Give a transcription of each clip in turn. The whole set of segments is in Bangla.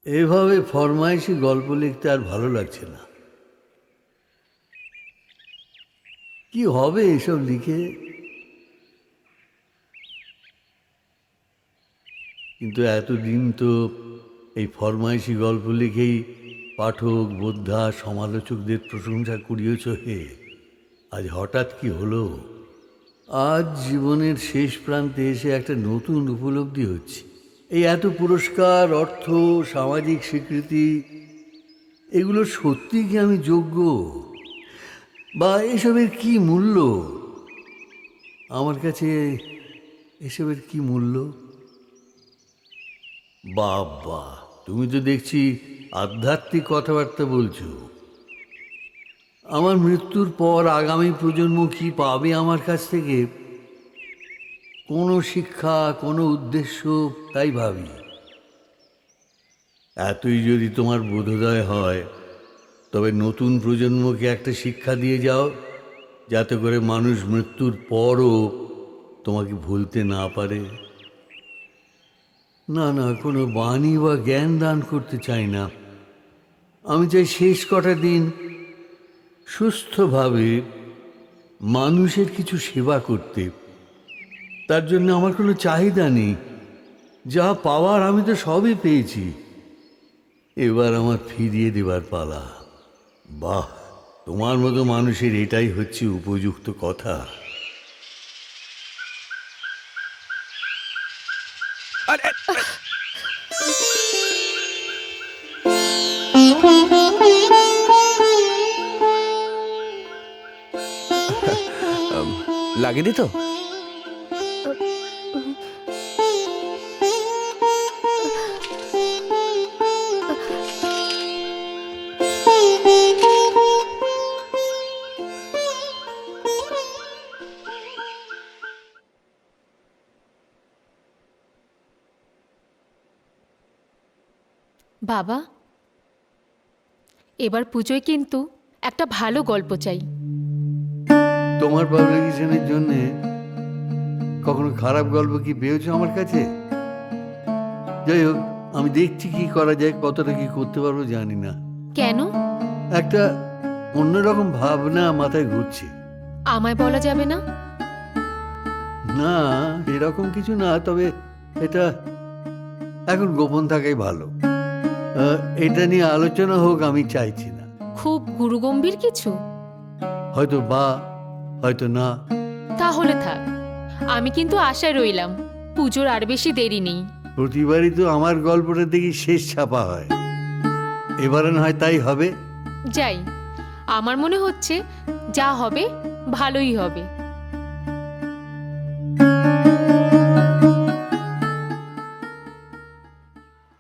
এভাবে ফরমাইশি গল্প লিখতে আর ভালো লাগছে না। কি হবে এসব লিখে? কিন্তু এতদিন তো এই ফরমাইশি গল্প লিখেই পাঠক, বোদ্ধা, সমালোচকদের প্রশংসা কুড়িয়েছ হে। আজ হঠাৎ কি হলো? আজ জীবনের শেষ প্রান্তে এসে একটা নতুন উপলব্ধি হচ্ছে। এই এত পুরস্কার, অর্থ, সামাজিক স্বীকৃতি, এগুলো সত্যি কি আমি যোগ্য? বা এসবের কি মূল্য? আমার কাছে এসবের কি মূল্য? বাবা, তুমি তো দেখছি আধ্যাত্মিক কথাবার্তা বলছো। আমার মৃত্যুর পর আগামী প্রজন্ম কি পাবে আমার কাছ থেকে? কোনো শিক্ষা, কোনো উদ্দেশ্য, তাই ভাবি। এতই যদি তোমার বোধোদয় হয়, তবে নতুন প্রজন্মকে একটা শিক্ষা দিয়ে যাও, যাতে করে মানুষ মৃত্যুর পরও তোমাকে ভুলতে না পারে। না না, কোনো বাণী বা জ্ঞান দান করতে চাই না। আমি চাই শেষ কটা দিন সুস্থভাবে মানুষের কিছু সেবা করতে। তার জন্য আমার কোনো চাহিদা নেই। যা পাওয়ার আমি তো সবই পেয়েছি। এবার আমার ফিরিয়ে দেবার পালা। বাহ, তোমার মতো মানুষের এটাই হচ্ছে উপযুক্ত কথা। লাগেনি তো? বাবা, এবার পুজোয় কিন্তু একটা ভালো গল্প চাই। তোমার পাবলিকেশনের জন্য কখনো খারাপ গল্প কি পেয়েছো আমার কাছে? যাই হোক, আমি দেখছি কি করা যায়, কতটা কি করতে পারবো জানি না। কেন? একটা অন্যরকম ভাবনা মাথায় ঘুরছে। আমায় বলা যাবে না? না, এরকম কিছু না, তবে এটা এখন গোপন থাকাই ভালো। এটা নিয়ে আলোচনা হোক আমি চাইছি না। খুব গুরুগম্ভীর কিছু? হয়তো বা, হয়তো না। তাহলে থাক, আমি কিন্তু আশায় রইলাম। পুজোর আর বেশি দেরি নেই। প্রতিবারই তো আমার গল্পটা দেখি শেষ ছাপা হয়। এবারে না হয় তাই হবে। যাই, আমার মনে হচ্ছে যা হবে ভালোই হবে।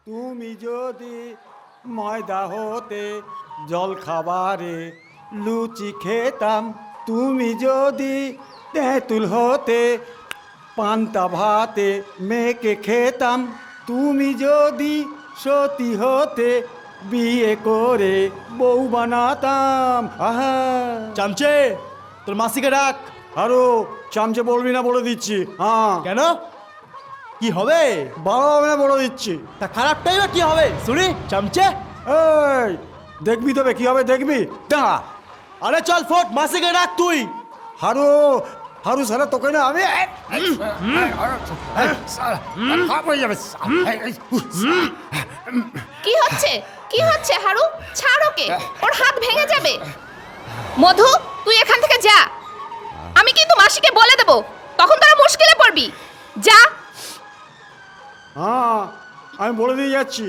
তুমি যদি ময়দা হতে জল খাবারে লুচি খেতাম, তুমি যদি তেঁতুল হতে পান্তা ভাতে মেখে খেতাম, তুমি যদি সতী হতে বিয়ে করে বউ বানাতাম। আহা, চামচে, তোর মাসিকে ডাক। আরো চামচে বলবি না বলে দিচ্ছি। হ্যাঁ, কেন? কি হবে? ভালো হবে না বলে দিচ্ছি। তা খারাপটাই বা কি হবে শুনি, চামচে? এই দেখবি তবে কি হবে, দেখবি দাঁড়া। আরে চল ফোট, মাসিকে ডাক তুই। হারু হারু সারা তোকে না আমি কি হচ্ছে, কি হচ্ছে হারু? ছাড় ওকে, ওর হাত ভেঙে যাবে। মধু, তুই এখান থেকে যা। আমি কিন্তু মাসিকে বলে দেব, তখন তোরা মুশকিলে পড়বি। যা। হ্যাঁ, আমি বলে দিয়ে যাচ্ছি।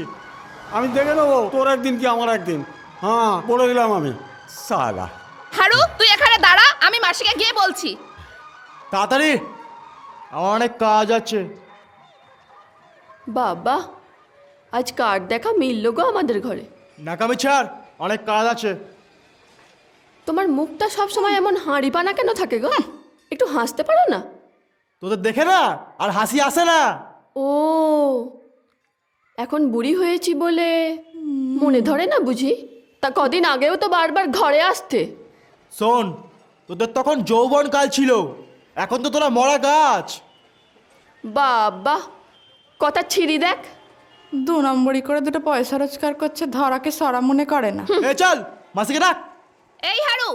আমি দেখে নেবো তোর একদিন কি আমার একদিন। হ্যাঁ, বলে দিলাম আমি। সালা, হারু, তুই এখানে দাঁড়া, আমি মাসিকে গিয়ে বলছি। তাড়াতাড়ি, আমার অনেক কাজ আছে। বাবা, আজ কার দেখা মিলল গো আমাদের ঘরে। নাকামি ছাড়, অনেক কাজ আছে। তোমার মুখটা সবসময় এমন হাঁড়িপানা কেন থাকে গো? একটু হাসতে পারো না? তোদের দেখে না আর হাসি আসে না। ও, এখন বুড়ি হয়েছি বলে মনে ধরে না বুঝি? তা কদিন আগেও তো বারবার ঘরে আসতে। শোন, তোদের তখন যৌবন কাল ছিল, এখন তো তোরা মরা গাছ। বাবা, কথা ছিঁড়ি দেখ। দু নম্বরই করে দুটো পয়সা রোজগার করছে, ধরাকে সরা মনে করে না। এ চল মাসিকে ডাক। এই হারু,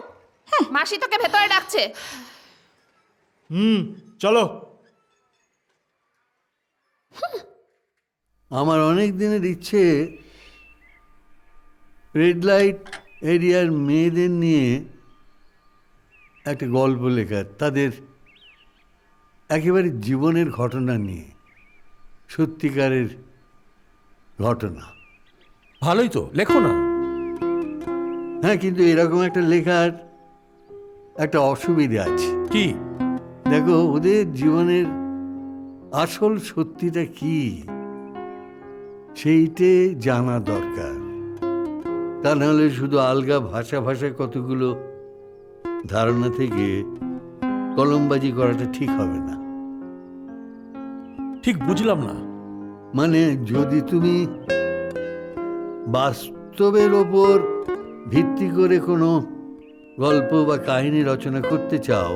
মাসি তোকে ভেতরে ডাকছে। চলো। আমার অনেক দিনের ইচ্ছে রেড লাইট এরিয়ার মেয়েদের নিয়ে একটা গল্প লেখার, তাদের একেবারে জীবনের ঘটনা নিয়ে, সত্যিকারের ঘটনা। ভালোই তো, লেখো না। হ্যাঁ, কিন্তু এরকম একটা লেখার একটা অসুবিধা আছে। কি? দেখো, ওদের জীবনের আসল সত্যিটা কি সেইটে জানা দরকার। তা নাহলে শুধু আলগা ভাষায় কতগুলো ধারণা থেকে কলমবাজি করাটা ঠিক হবে না। ঠিক বুঝলাম না। মানে যদি তুমি বাস্তবের ওপর ভিত্তি করে কোনো গল্প বা কাহিনী রচনা করতে চাও,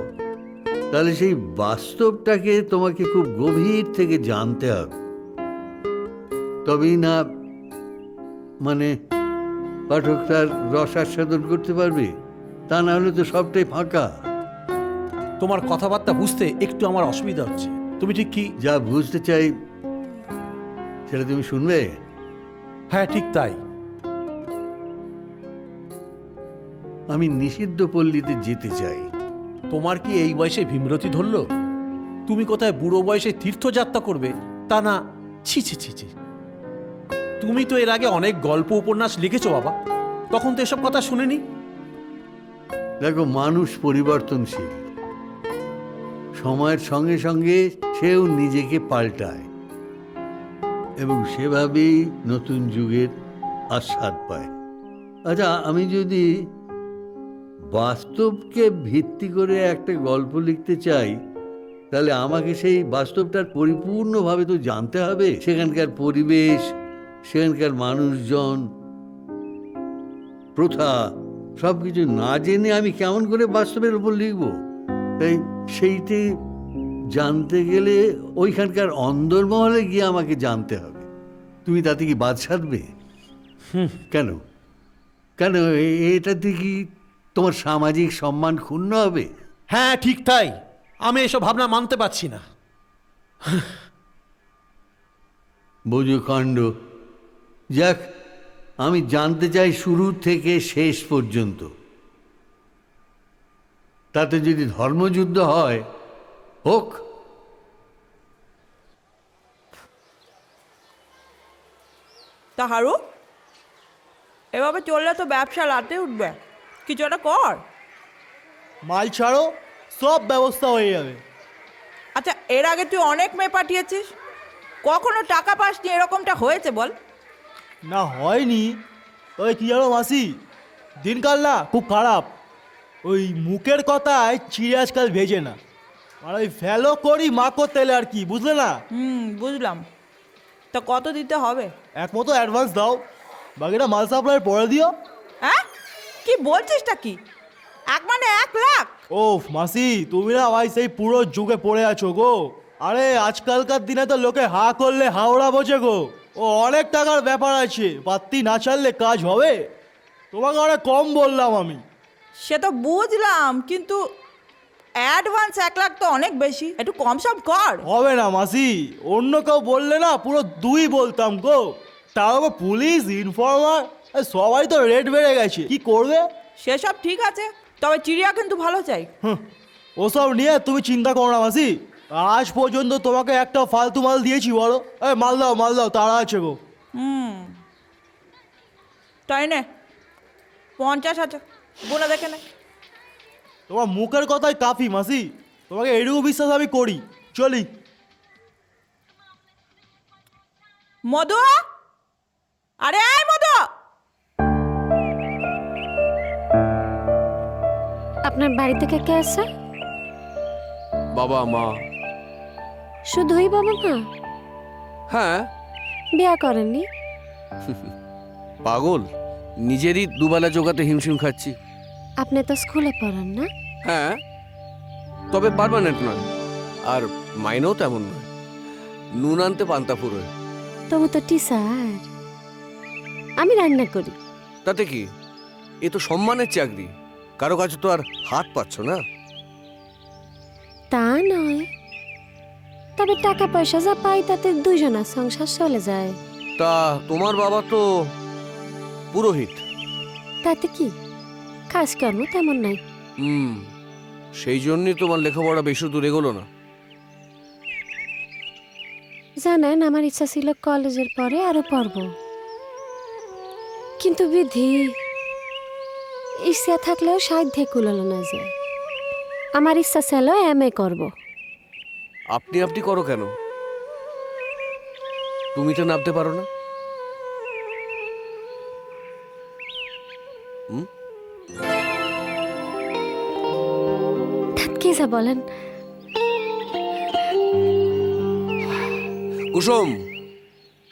তাহলে সেই বাস্তবটাকে তোমাকে খুব গভীর থেকে জানতে হবে। তবেই না মানে পাঠক তার রস আস্বাদন করতে পারবে। তা না হলে তো সবটাই ফাঁকা। তোমার কথাবার্তা বুঝতে একটু আমার অসুবিধা হচ্ছে। তুমি ঠিক কি? যা বুঝতে চাই সেটা তুমি শুনবে। হ্যাঁ, ঠিক তাই। আমি নিষিদ্ধ পল্লীতে যেতে চাই। তোমার কি এই বয়সে ভীমরতি ধরল? তুমি কোথায় বুড়ো বয়সে তীর্থযাত্রা করবে তা না? ছি ছি ছি ছি। তুমি তো এর আগে অনেক গল্প উপন্যাস লিখেছো বাবা, তখন তো এসব কথা শুনিনি। দেখো, মানুষ পরিবর্তনশীল, সময়ের সঙ্গে সঙ্গে সেও নিজেকে পাল্টায় এবং সেভাবেই নতুন যুগের আস্বাদ পায়। আচ্ছা, আমি যদি বাস্তবকে ভিত্তি করে একটা গল্প লিখতে চাই, তাহলে আমাকে সেই বাস্তবটার পরিপূর্ণভাবে তো জানতে হবে। সেখানকার পরিবেশ, সেখানকার মানুষজন, প্রথা সব কিছু না জেনে আমি কেমন করে বাস্তবের উপর লিখব? তাই সেইটি জানতে গেলে ওইখানকার অন্দরমহলে গিয়ে আমাকে জানতে হবে। তুমি তাতে কি বাদ সাধবে? কেন কেন এটাতে কি তোমার সামাজিক সম্মান ক্ষুণ্ণ হবে? হ্যাঁ, ঠিক তাই। আমি এসব ভাবনা মানতে পারছি না। বোঝো কাণ্ড। যাক, আমি জানতে চাই শুরু থেকে শেষ পর্যন্ত। তাতে যদি ধর্মযুদ্ধ হয়, হোক। তা হারু, এভাবে চললে তো ব্যবসা লাটে উঠবে, কিছু একটা কর। মাল ছাড়ো, সব ব্যবস্থা হয়ে যাবে। আচ্ছা, এর আগে তুই অনেক মেয়ে পাঠিয়েছিস, কখনো টাকা পাসনি, এরকমটা হয়েছে বল? না হয়নি। ওই কি জানো মাসি, দিনকাল না খুব খারাপ। ওই মুখের কথায় চিড়ে আজকাল ভেজে না। আর ওই ফেলো করি মাকো তেলে আর কি, বুঝলে না? বুঝলাম। তা কত দিতে হবে? এক মতো অ্যাডভান্স দাও, বাকিটা মাল সাপ্লাই পরে দিও। হ্যাঁ, কি বলছিসটা কি? 1 লাখ? ও মাসি, তুমি না ভাই সেই পুরো যুগে পড়ে আছো গো। আরে আজকালকার দিনে তো লোকে হা করলে হাওড়া বোঝে গো। ও অনেক টাকার ব্যাপার আছে, পাত্তি না ছাড়লে কাজ হবে। তোমাকে অনেক কম বললাম আমি। সে তো বুঝলাম, কিন্তু অ্যাডভান্স 1 লাখ তো অনেক বেশি, একটু কম সম কর। হবে না মাসি, অন্য কেউ বললে না পুরো 2 বলতাম গো। তার উপর পুলিশ, ইনফর্মার, সবাই তো রেট বেড়ে গেছে, কি করবে? সেসব ঠিক আছে, তবে চিড়িয়া কিন্তু ভালো চাই। ওসব নিয়ে তুমি চিন্তা করো না মাসি। আজ পর্যন্ত তোমাকে একটা ফালতু মাল দিয়েছি বলো? মাল দাও, তারা আছে গো। তাই নে, 50 আছে, বলে দেখে নে। তোমার মুখের কথাই কাফি মাসি, তোমাকে এটুকু বিশ্বাস আমি করি। চলি। মধু, আরে আয় মধু। আপনার বাড়ি থেকে কে আছে? বাবা মা। শুধুই বাবা মা? হ্যাঁ। বিয়া করেননি? পাগল, নিজেরই দুবেলা জোগাতে হিমশিম খাচ্ছি। আপনি তো স্কুলে পড়ান না? হ্যাঁ, তবে পার্মানেন্ট নয়, আর মাইনেও তেমন নয়। নুন আনতে পান্তা ফুরোয়। তবু তো টিচার, আমি রান্না করি। তাতে কি, এ তো সম্মানের চাকরি, কারো কাছে তো আর হাত পাচ্ছ না। তা নয়, তবে টাকা পয়সা যা পাই তাতে দুজনের সংসার চলে যায়। তা তোমার বাবা তো পুরোহিত। তাতে কি, কাজকর্ম তেমন নাই। সেই জন্যই তোমার লেখাপড়া বেশি দূর এগোলো না। জানেন, আমার ইচ্ছা ছিল কলেজের পরে আরো পড়ব, কিন্তু বিধি ইচ্ছা থাকলেও সাধ্যে কুলালো না যে। আমার ইচ্ছা ছিল এমএ করব। আপনি আপনি করো কেন? তুমি তো নামতে পারো না? কি যা বলেন? কুসুম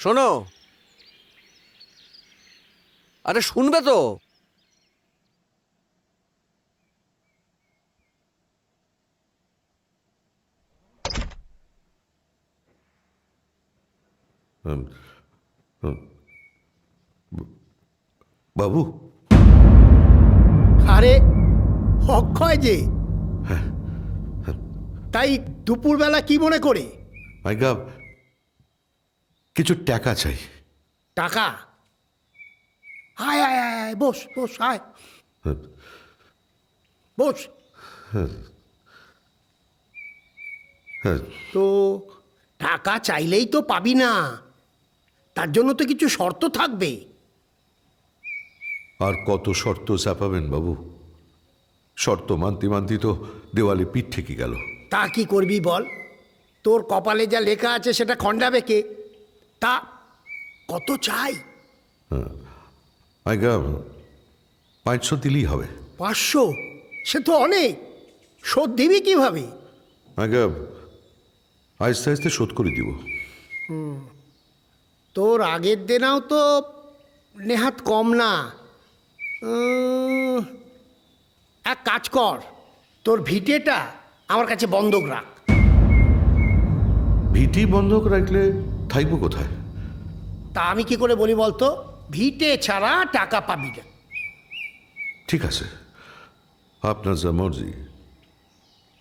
শোনো, আরে শুনবে তো? বাবু, আরে অক্ষয় যে, তাই দুপুরবেলা কি মনে করে? আজ্ঞা, কিছু টাকা চাই। টাকা? আয় আয় আয় আয়, বস বস, আয় বস। তো টাকা চাইলেই তো পাবি না, তার জন্য তো কিছু শর্ত থাকবে। আর কত শর্ত চাপাবেন বাবু? শর্ত মানতে মানতে তো দেওয়ালে পিঠ ঠেকে গেল। তা কি করবি বল? তোর কপালে যা লেখা আছে সেটা খণ্ডাবে কে? তা কত চাই? আজ্ঞা, 500 দিলেই হবে। 500? সে তো অনেক, শোধ দিবি কিভাবে? আজ্ঞা, আস্তে আস্তে শোধ করে দিব। তোর আগের দেনাও তো নেহাত কম না। এক কাজ কর, তোর ভিটেটা আমার কাছে বন্ধক রাখ। ভিটি বন্ধক রাখলে থাকবো কোথায়? তা আমি কি করে বলি বলতো? ভিটে ছাড়া টাকা পাবি না। ঠিক আছে, আপনার যা মর্জি।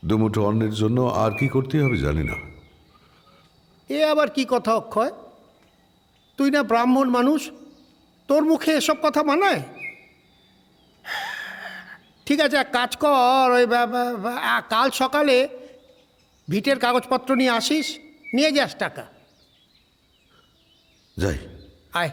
দুমুঠো অন্যের জন্য আর কি করতে হবে জানি না। এ আবার কি কথা অক্ষয়? তুই না ব্রাহ্মণ মানুষ, তোর মুখে এসব কথা মানায়? ঠিক আছে, এক কাজ কর, ওই কাল সকালে ভিটের কাগজপত্র নিয়ে আসিস, নিয়ে যাস টাকা। যাই। আয়।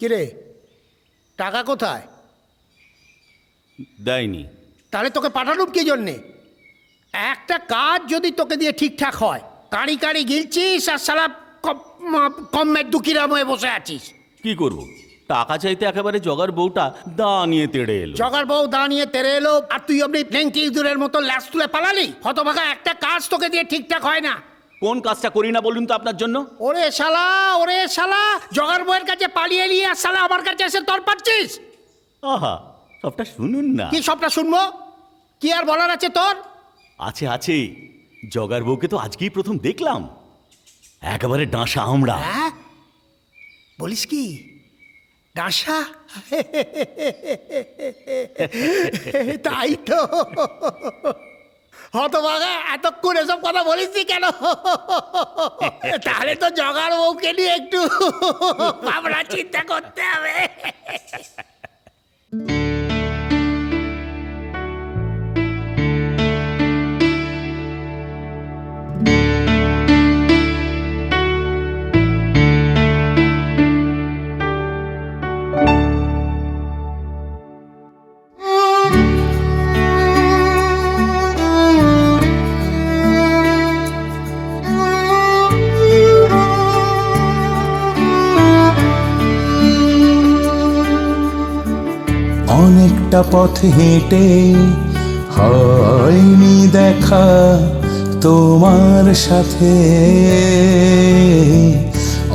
কিরে, টাকা কোথায়? দেয়নি। তাহলে তোকে পাঠালুম কি জন্যে? একটা কাজ যদি তোকে দিয়ে ঠিকঠাক হয়, কাঁড়ি কাঁড়ি গিলছিস আর সালা কম্মের দুকিরাম হয়ে বসে আছিস। কি করব? টাকা চাইতে একেবারে জগার বউটা দা নিয়ে তেড়ে এলো। জগার বউ দা নিয়ে তেরে এলো, আর তুই অমনি নেংটি ইঁদুরের মতো ল্যাস তুলে পালালি? হতভাগা, একটা কাজ তোকে দিয়ে ঠিকঠাক হয় না। কোন কাজটা করি না বলুন তো আপনার জন্য? ওরে শালা, জগার বউয়ের কাছে পালিয়ে নিয়ে আর শালা আমার কাছে এসে তর পাচ্ছিস। আহা, সবটা শুনুন না। কি সবটা শুনবো? কি আর বলার আছে তোর? আছে। জগার বউকে তো আজকেই প্রথম দেখলাম, একেবারে ডাঁসা আমরা। হ্যাঁ, বলিস কি? ডাঁসা? তাই তো। হতভাগা, এতক্ষণ এসব কথা বলিস কেন? তাহলে তো জগার বউকে নিয়ে একটু ভাবনা চিন্তা করতে হবে। অনেকটা পথ হেঁটে হয়নি দেখা তোমার সাথে,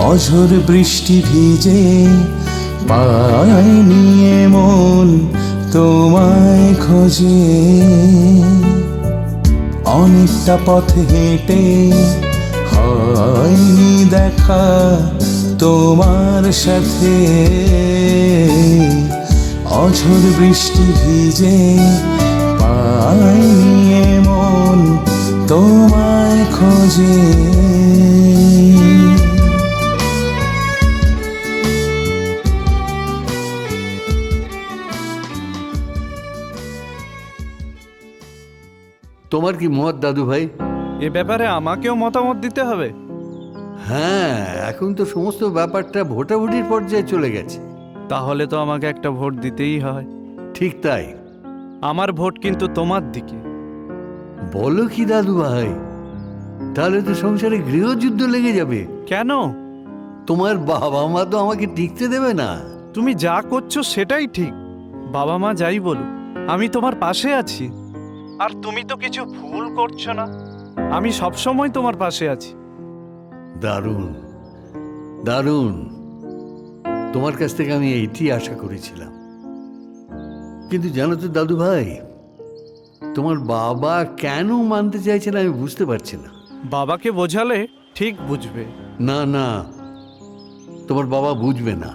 অঝোর বৃষ্টি ভিজে পায়নি মন তোমায় খোঁজে। অনেকটা পথ হেঁটে হয়নি দেখা তোমার সাথে, অঝোর বৃষ্টি ভিজে পায়নি মন তোমায় খোঁজে। তোমার কি মত দাদু ভাই? এ ব্যাপারে আমাকেও মতামত দিতে হবে? হ্যাঁ, এখন তো সমস্ত ব্যাপারটা ভোটাভুটির পর্যায়ে চলে গেছে। তাহলে তো আমাকে একটা ভোট দিতেই হয়। ঠিক তাই। আমার ভোট কিন্তু তোমার দিকে। বলো কি দাদু ভাই, তাহলে তো সংসারে গৃহযুদ্ধ লেগে যাবে। কেন? তোমার বাবা মা তো আমাকে টিকতে দেবে না। তুমি যা করছো সেটাই ঠিক। বাবা মা যাই বলুক, আমি তোমার পাশে আছি। আর তুমি তো কিছু ভুল করছো না, আমি সবসময় তোমার পাশে আছি। দারুণ দারুণ, তোমার কাছ থেকে আমি এইটি আশা করেছিলাম। কিন্তু জানো তো দাদু ভাই, তোমার বাবা কেন মানতে চাইছে না আমি বুঝতে পারছি না। বাবাকে বোঝালে ঠিক বুঝবে। না না, তোমার বাবা বুঝবে না।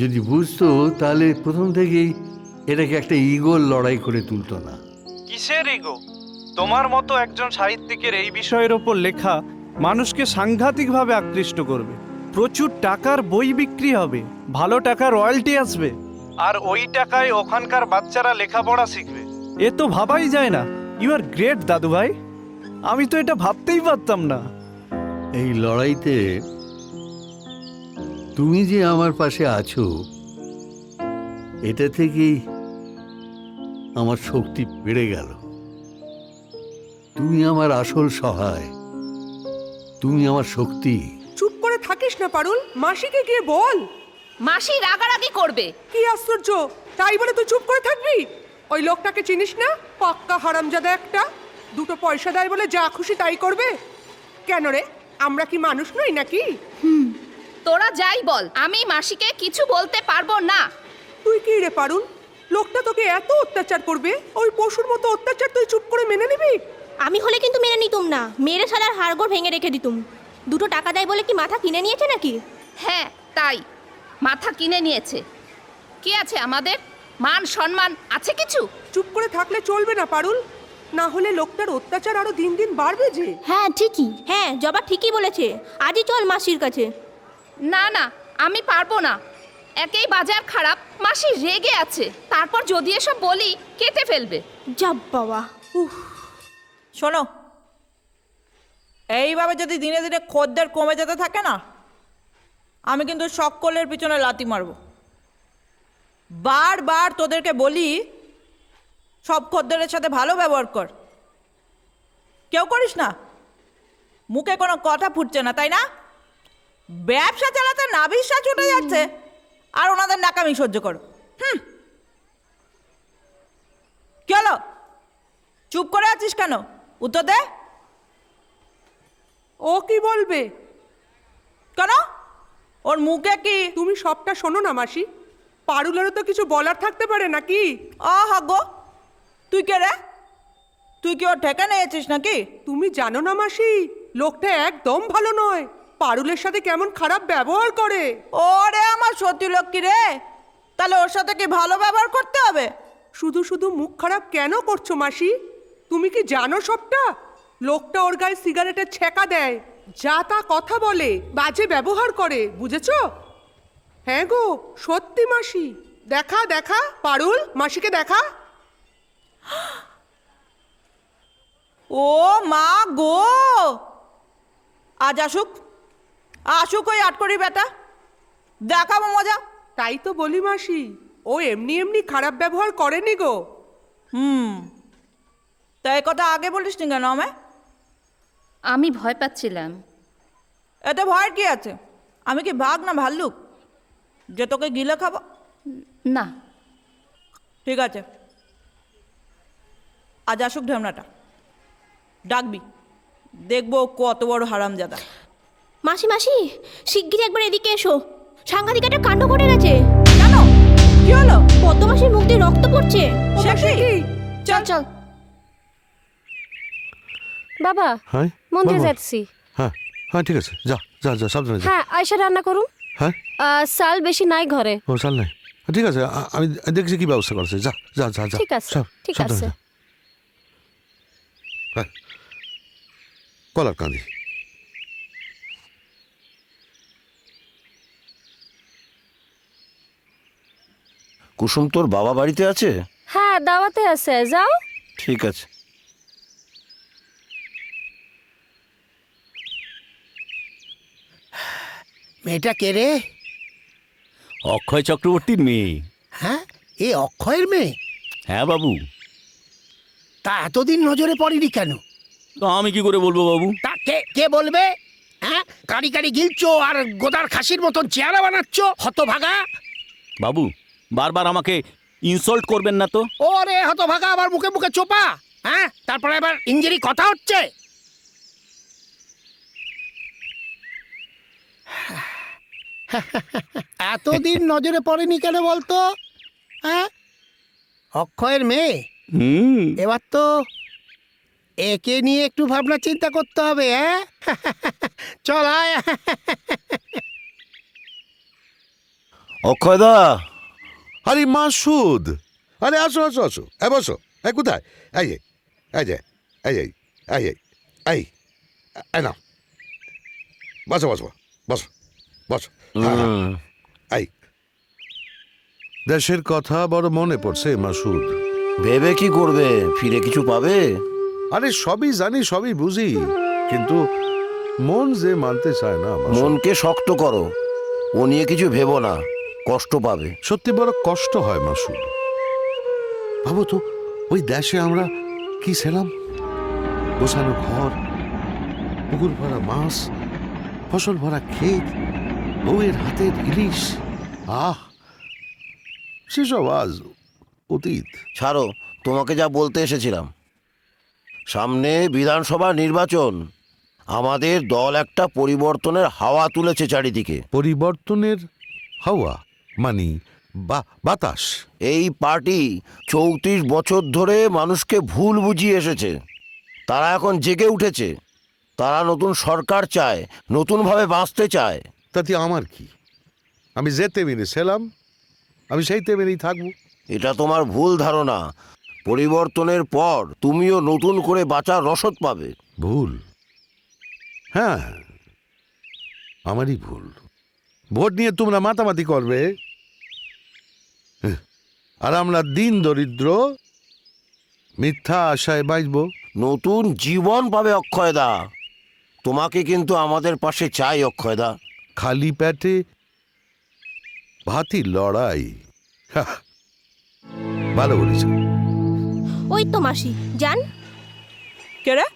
যদি বুঝতো তাহলে প্রথম থেকেই এটাকে একটা ইগোর লড়াই করে তুলতো না। কিসের ইগো? তোমার মতো একজন সাহিত্যিকের এই বিষয়ের ওপর লেখা মানুষকে সাংঘাতিকভাবে আকৃষ্ট করবে। প্রচুর টাকার বই বিক্রি হবে, ভালো টাকা রয়্যালটি আসবে, আর ওই টাকায় ওখানকার বাচ্চারা লেখাপড়া শিখবে। এ তো ভাবাই যায় না। ইউ আর গ্রেট দাদু ভাই, আমি তো এটা ভাবতেই পারতাম না। এই লড়াইতে তুমি যে আমার পাশে আছো, এটা থেকেই আমার শক্তি বেড়ে গেল। তুমি আমার আসল সহায়, তুমি আমার শক্তি। চুপ করে থাকিস না পারুল, মাসিকে গিয়ে বল। মাসি রাগারাগি করবে। কি আশ্চর্য, তাই বলে তুই চুপ করে থাকবি? ওই লোকটাকে চিনিস না? পাক্কা হারামজাদা একটা। দুটো পয়সা দেয় বলে যা খুশি তাই করবে। কেন রে, আমরা কি মানুষ নই নাকি? তোরা যাই বল, আমি মাসিকে কিছু বলতে পারবো না। তুই কি রে পারুল, লোকটা তোকে এত অত্যাচার করবে, ওই পশুর মতো অত্যাচার তুই চুপ করে মেনে নিবি? আমি হলে কিন্তু মেনে নিতুম না, মেরে সালার হাড়গোড় ভেঙে রেখে দিতুম। দুটো টাকা দেয় বলে কি মাথা কিনে নিয়েছে নাকি? হ্যাঁ তাই, মাথা কিনে নিয়েছে। কি আছে আমাদের? মান সম্মান আছে কিছু? চুপ করে থাকলে চলবে না পারুল, না হলে লোকটার অত্যাচার আরো দিন দিন বাড়বে যে। হ্যাঁ ঠিকই, হ্যাঁ জবা ঠিকই বলেছে। আজই চল মাসির কাছে। না না, আমি পারবো না। একেই বাজার খারাপ, মাসি রেগে আছে। তারপর যদি এসব বলি কেটে ফেলবে। যাব বাবা। শোনো, এইভাবে যদি দিনে দিনে খদ্দের কমে যেতে থাকে না, আমি কিন্তু সকলের পিছনে লাথি মারবো। বারবার তোদেরকে বলি সব খদ্দেরের সাথে ভালো ব্যবহার কর, কেউ করিস না। মুখে কোনো কথা ফুটছে না, তাই না? ব্যবসা চালাতে নাভিশ্বাস উঠে যাচ্ছে, আর ওনাদের নাকামি সহ্য করো। কি হলো, চুপ করে আছিস কেন? উত্তর দে। ও কি বলবে? কেন, ওর মুখে কি? তুমি সবটা শোনো না মাসি, পারুলেরও তো কিছু বলার থাকতে পারে নাকি? আহা গো, তুই কে রে? তুই কি ওর ঠেকা নিয়েছিস নাকি? তুমি জানো না মাসি, লোকটা একদম ভালো নয়। পারুলের সাথে কেমন খারাপ ব্যবহার করে। ওরে আমার সত্যি লক্ষ্মী রে, তাহলে ওর সাথে কি ভালো ব্যবহার করতে হবে? শুধু শুধু মুখ খারাপ কেন করছো মাসি? তুমি কি জানো সবটা? লোকটা ওর গায়ে সিগারেটের ছেঁকা দেয়, যা তা কথা বলে, বাজে ব্যবহার করে, বুঝেছো? হ্যাঁ গো সত্যি মাসি। দেখা দেখা পারুল, মাসিকে দেখা। ও মা গো, আজ আসুক, আসুক ওই আটকড়ি বেটা, দেখাবো মজা। তাই তো বলি মাসি, ও এমনি এমনি খারাপ ব্যবহার করেনি গো। তাই কথা আগে বলিস নি কেন আমায়? আমি ভয় পাচ্ছিলাম। এতে ভয়ের কি আছে? আমি কি বাঘ না ভাল্লুক যে তোকে গিলে খাবো? না, ঠিক আছে, আজ আসুক ঢ্যামনাটা, ডাকবি, দেখবো কত বড় হারামজাদা। মাসি মাসি শিগগিরই একবার এদিকে এসো, সাংঘাতিক একটা কাণ্ড ঘটে গেছে। কেন, কি হলো? পদ্মমাসির মুখ দিয়ে রক্ত পড়ছে। সে কি? চল চল বাবা, হ্যাঁ মন্দিরে যাচ্ছি। হ্যাঁ হ্যাঁ ঠিক আছে, যা যা যা সাবধানে যা। হ্যাঁ আয়সা রান্না করুন। হ্যাঁ সাল বেশি নাই ঘরে। ও চাল নাই, ঠিক আছে, আমি দেখছি কি ব্যবস্থা করছে। যা যা যা যা, ঠিক আছে, ঠিক সাবধানে আছে। যা। হ্যাঁ কলার কান্দি। কুসুম তোর বাবা বাড়িতে আছে? হ্যাঁ দাওয়াতে আছে, যাও। ঠিক আছে। মেয়েটা কে রে? অক্ষয় চক্রবর্তীর মেয়ে। হ্যাঁ, এ অক্ষয়ের মেয়ে? হ্যাঁ বাবু। তা এতদিন নজরে পড়েনি কেন? তো আমি কি করে বলবো বাবু? তা কে কে বলবে? হ্যাঁ, কারি কারি গিলছো আর গোদার খাসির মতন চেহারা বানাচ্ছ, হতভাগা। বাবু বারবার আমাকে ইনসাল্ট করবেন না তো। ওরে হতভাগা, আবার মুখে মুখে চোপা। হ্যাঁ, তারপরে আবার ইঞ্জিরি কথা হচ্ছে। এতদিন নজরে পড়েনি কেন বলতো? হ্যাঁ, অক্ষয়ের মেয়ে। এবার তো একে নিয়ে একটু ভাবনা চিন্তা করতে হবে। হ্যাঁ চল আয়। অক্ষয়দা। আরে মাসুদ, আরে আসো আসো আসো, বসো। কোথায়? এই যে এই যে এই এই এই এই এই এই না, বসো বসো বসো বসো। এই দেশের কথা বড় মনে পড়ছে মাসুদ। ভেবে কি করবে? ফিরে কিছু পাবে? আরে সবই জানি, সবই বুঝি, কিন্তু মন যে মানতে চায় না। মনকে শক্ত করো, ও নিয়ে কিছু ভেবো না, কষ্ট পাবে। সত্যি বড় কষ্ট হয় মাসুদ। ভাবো তো, ওই দেশে আমরা কি ছিলাম? গোছানো ঘর, পুকুর ভরা মাছ, ফসল ভরা ক্ষেত, বউয়ের হাতের ইলিশ। সেসব আজ অতীত। ছাড়ো, তোমাকে যা বলতে এসেছিলাম, সামনে বিধানসভা নির্বাচন। আমাদের দল একটা পরিবর্তনের হাওয়া তুলেছে চারিদিকে। পরিবর্তনের হাওয়া মানে বাতাস। এই পার্টি 34 বছর ধরে মানুষকে ভুল বুঝিয়ে এসেছে। তারা এখন জেগে উঠেছে। তারা নতুন সরকার চায়, নতুনভাবে বাঁচতে চায়। তাতে আমার কি? আমি যেতে মেনেছিলাম, আমি সেই তেমনি থাকবো। এটা তোমার ভুল ধারণা। পরিবর্তনের পর তুমিও নতুন করে বাঁচার রসদ পাবে। ভুল? হ্যাঁ, আমারই ভুল। ভোট নিয়ে তোমরা মাতামাতি করবে, আর আমরা দিন দরিদ্র মিথ্যা আশায় বাঁচব। নতুন জীবন পাবে অক্ষয়দা। তোমাকে কিন্তু আমাদের পাশে চাই অক্ষয়দা। খালি পেটে ভাতি লড়াই। ভালো বলেছ। ওই তো মাসি যান। কে রে?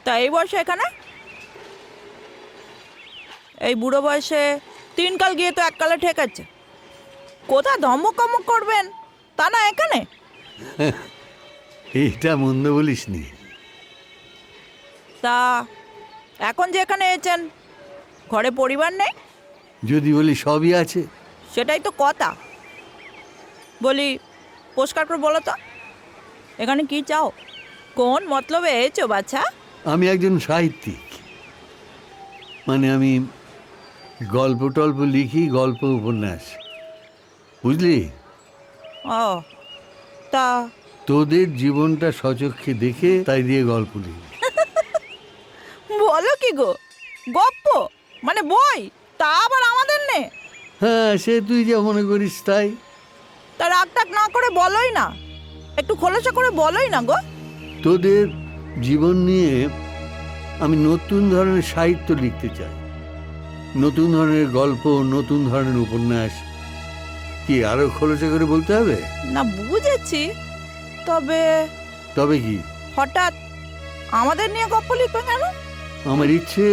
তা এই বয়সে এখানে? এই বুড়ো বয়সে 3 কাল গিয়ে তো 1 কালে ঠেকাচ্ছে। কোথায় ধমক কমক করবেন, তা না এখানে? এইটা মন্দ বলিস নি। তা এখন যে এখানে এসেছেন, ঘরে পরিবার নেই? যদি বলি সবই আছে। সেটাই তো কথা। বলি পরিষ্কার করে বলো তো, এখানে কি চাও? কোন মতলবে এসেছো বাচ্চা? আমি একজন সাহিত্যিক, মানে আমি গল্প টল্প লিখি, গল্প উপন্যাস, বুঝলি? ও তা তোদের জীবনটা সচক্ষে দেখে তাই দিয়ে গল্প লিখি। বলো কি গো? গপ্প মানে বই? তা আবার আমাদের নে? হ্যাঁ, সে তুই যা মনে করিস তাই। তা রাগ টাগ না করে বলোই না, একটু খোলাসা করে বলোই না গো। তোদের জীবন নিয়ে আমি নতুন ধরনের সাহিত্য লিখতে চাই, নতুন ধরনের গল্প, নতুন ধরনের উপন্যাস। কি আরো খোলাসা করে বলতে হবে? না বুঝেছি, তবে তবে কি? হঠাৎ আমাদের নিয়ে গপ্প লিখবে কেন? আমার ইচ্ছে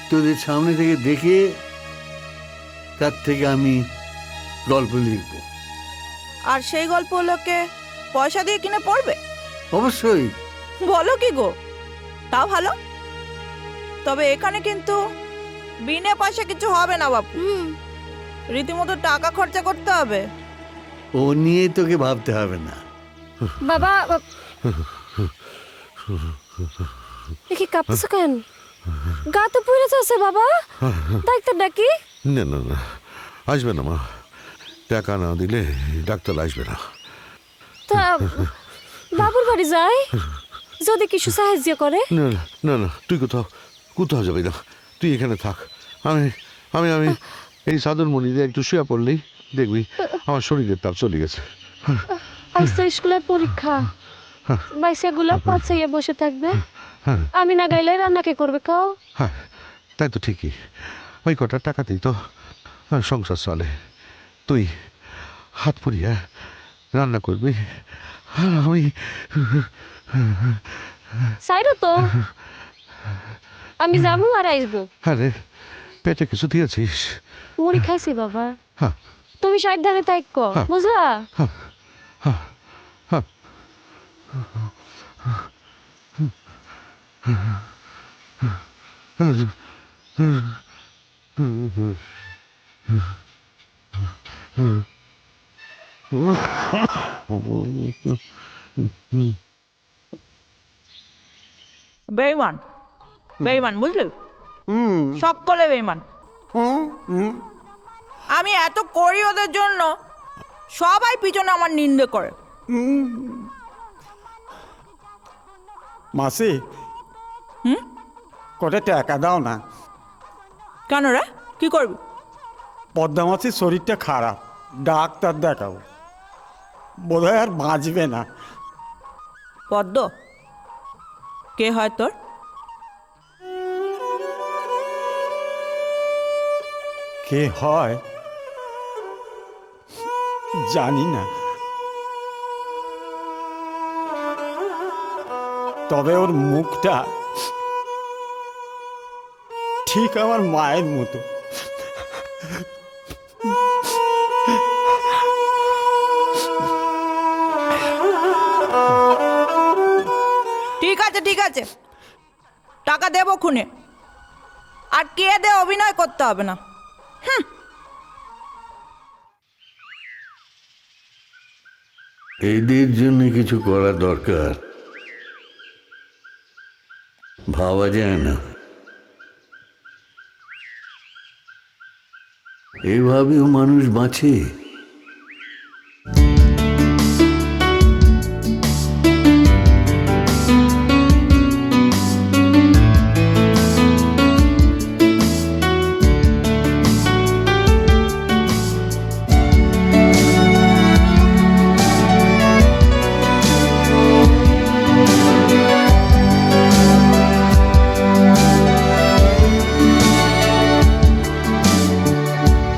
তোদের সামনে থেকে দেখে তার থেকে আমি গল্প লিখব। আর সেই গল্পগুলোকে পয়সা দিয়ে কিনে পড়বে? অবশ্যই। বলো কি গো, তাও ভালো। তবে এখানে কিন্তু বিনা পয়সা কিছু হবে না বাপু, রীতিমতো টাকা খরচা করতে হবে। ও নিয়ে তোকে ভাবতে হবে না। বাবা কি কাঁপছো কেন? গা তো পুড়ে যাচ্ছে বাবা, ডাক্তার ডাকি? না না না, আসবে না মা, টাকা না দিলে ডাক্তার আসবে না। তা বাবুর বাড়ি যাই, যদি কিছু সাহায্য করে। না না না, তুই কোথাও কোথাও যাবি না, তুই এখানে থাক। আমি আমি আমি এই সাধন মণি দিয়ে একটু শুয়ে পড়লেই দেখবি আমার শরীরের তাপ চলে গেছে। আজ তো স্কুলের পরীক্ষা, বাইসাগুলো পাঁচাইয়া বসে থাকবে, আমি না গাইলে রান্না কে করবে কাও? হ্যাঁ তাই তো ঠিকই, ওই কটা টাকাতেই তো সংসার চলে। তুই হাত পুড়িয়া রান্না করবি আর আমি সাইরো তো, আমি যাবো আর আসবো। আরে পেটে কিছু দিয়েছিস? মুড়ি খাইছি বাবা, হ্যাঁ তুমি সাবধানে থাকো, বুঝলা? হ্যাঁ হ্যাঁ হ্যাঁ। বেঈমান, বেঈমান, বুঝলি? সকলে বেঈমান। আমি এত করি ওদের জন্য, সবাই পিছনে আমার নিন্দে করে। মাসি, কটা টাকা দাও না। কেন রে, কি করবি? পদ্মা মাসির শরীরটা খারাপ, ডাক্তার দেখাও, বোধহয় আর বাঁচবে না। পদ্ম কে হয় তোর? কে হয় জানি না, তবে ওর মুখটা ঠিক আমার মায়ের মতো। ঠিক আছে ঠিক আছে, টাকা দেবো খুনে, আর কে দে অভিনয় করতে হবে না। এদের জন্য কিছু করা দরকার, ভাবা যায় না। এভাবেও মানুষ বাঁচে।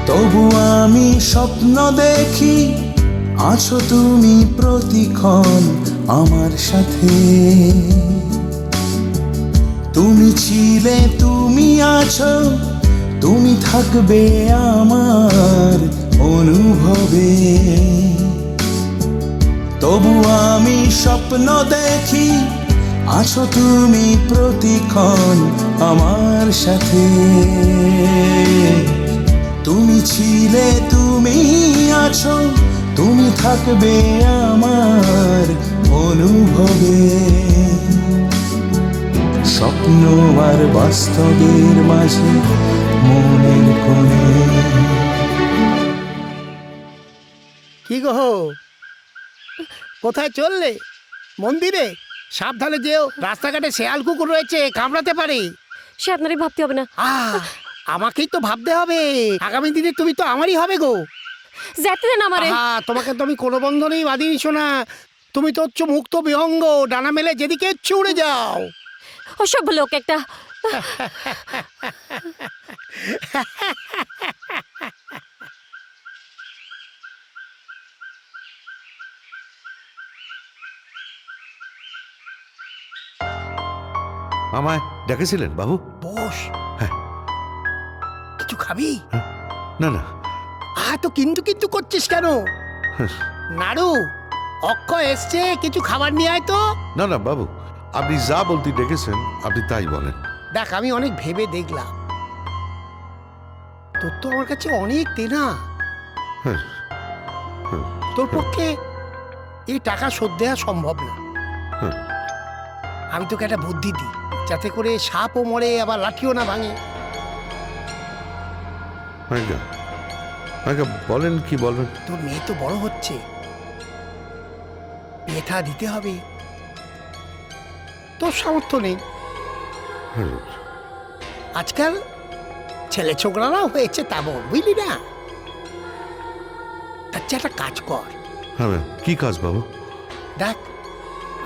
তবু আমি স্বপ্ন দেখি, আছো তুমি প্রতিক্ষণ আমার সাথে। তুমি ছিলে, তুমি আছো, তুমি থাকবে আমার অনুভবে। তবু আমি স্বপ্ন দেখি, আছো তুমি প্রতিক্ষণ আমার সাথে। তুমি ছিলে, তুমি আছো, তুমি থাকবে আমার অনুভবে। স্বপ্ন আর বাস্তবের মাঝে মনের কোণে। কি গো, কোথায় চললে? মন্দিরে? সাবধানে যেও, রাস্তাঘাটে শেয়াল কুকুর রয়েছে, কামড়াতে পারে। সে আপনারই ভাবতে হবে না। আমাকেই তো ভাবতে হবে, আগামী দিনে তুমি তো আমারই হবে গো। যেতে দেন আমারে। তোমাকে তো আমি কোনো বন্ধনেই বাঁধিনি শোনা, তুমি তো হচ্ছে মুক্ত বিহঙ্গ, ডানা মেলে যেদিকে ইচ্ছে উড়ে যাও। অসভ্য লোক একটা। আমায় ডেকেছিলেন বাবু? বস। হ্যাঁ। কিছু খাবি? না না তো কিন্তু কিন্তু করছিস কেন? নাড়ু, অক্ষয় এসছে, কিছু খাবার নিয়ে আয় তো। না না বাবু, আপনি যা বলতে ডেকেছেন আপনি তাই বলেন। দেখ, আমি অনেক ভেবে দেখলাম, তোর তো আমার কাছে অনেক দেনা। হ্যাঁ, তোর পক্ষে এই টাকা শোধ দেওয়া সম্ভব না। হ্যাঁ। আমি তোকে একটা বুদ্ধি দিই, যাতে করে সাপও মরে আবার লাঠিও না ভাঙে। আজ্ঞা আজ্ঞা, বলেন কি বলবেন? তোর মেয়ে তো বড় হচ্ছে, বিয়েটা দিতে হবে। তোর সামর্থ্য নেই। হ্যাঁ, আজকাল ছেলে ছোকরারাও হয়েছে তেমন, বুঝলি না? তার চেয়ে একটা কাজ কর। হ্যাঁ, কি কাজ বাবু? দেখ,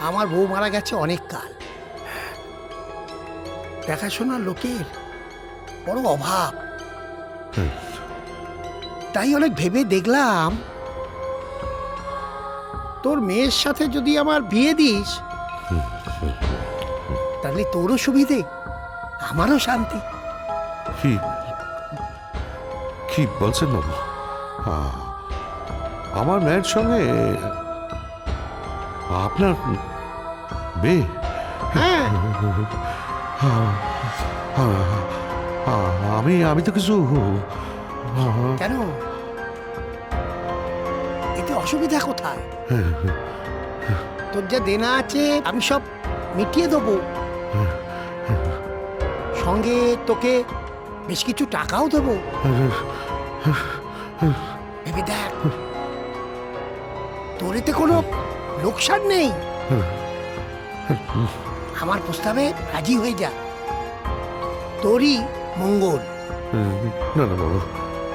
আমার বউ মারা গেছে অনেক কাল, দেখাশোনার লোকের বড় অভাব। হ্যাঁ, তাই অনেক ভেবে দেখলাম, তোর মেয়ের সাথে যদি আমার বিয়ে দিস, তাহলে তোরও সুবিধে, আমারও শান্তি। কি কি বলছেন বাবু? আমার মেয়ের সঙ্গে আপনার বিয়ে? হ্যাঁ। আমি তো কিছু। কেন? এতে অসুবিধা কোথায়? তোর যা দেনা আছে আমি সব মিটিয়ে দেবো, সঙ্গে তোকে বেশ কিছু টাকাও দেবো। ভেবে দেখ, তোর এতে কোনো লোকসান নেই। আমার প্রস্তাবে রাজি হয়ে যা, তোরই মঙ্গল। না না বাবু,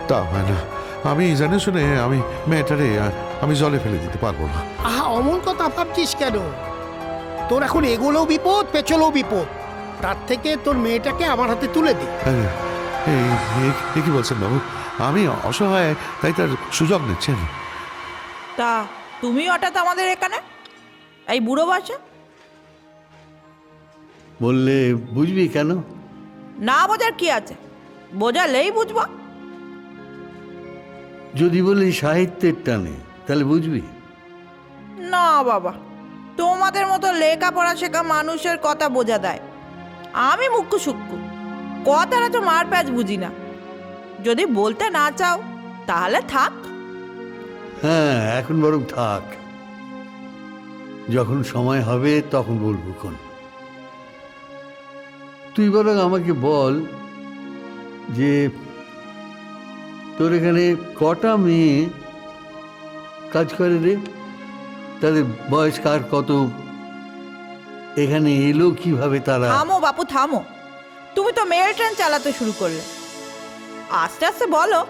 তা হয় না। আমি জানে শুনে আমি মেয়েটারে আমি জলে ফেলে দিতে পারবো না। অমন কথা ভাবছিস কেন? তোর এখন এগোলেও বিপদ, পেছলেও বিপদ। তার থেকে তোর মেয়েটাকে আমার হাতে তুলে দে। কি বলছেন বাবু? আমি অসহায়, তাই তার সুযোগ নিচ্ছেন? তা তুমি হঠাৎ আমাদের এখানে এই বুড়ো বয়সে? বললে বুঝবি কেন? না বোঝার কি আছে, বোঝালেই বুঝবো। যদি বলি সাহিত্যের টানে, তাহলে বুঝবি? না বাবা, তোমাদের মতো লেখাপড়া শেখা মানুষের কথা বোঝা দেয়। আমি মুখ্য সূক্ষ্ম, কথাটা তো মার প্যাচ বুঝি না। যদি বলতে না চাও তাহলে থাক। হ্যাঁ, এখন বরং থাক, যখন সময় হবে তখন বলবো কোন। তুই বরং আমাকে বল যে তোর এখানে কটা মেয়ে কাজ করে রে? তাদের বয়স কার কত? এখানে এলো কিভাবে তারা? থামো বাপু থামো, তুমি তো মেল ট্রেন চালাতে শুরু করলে। আস্তে আস্তে বলো,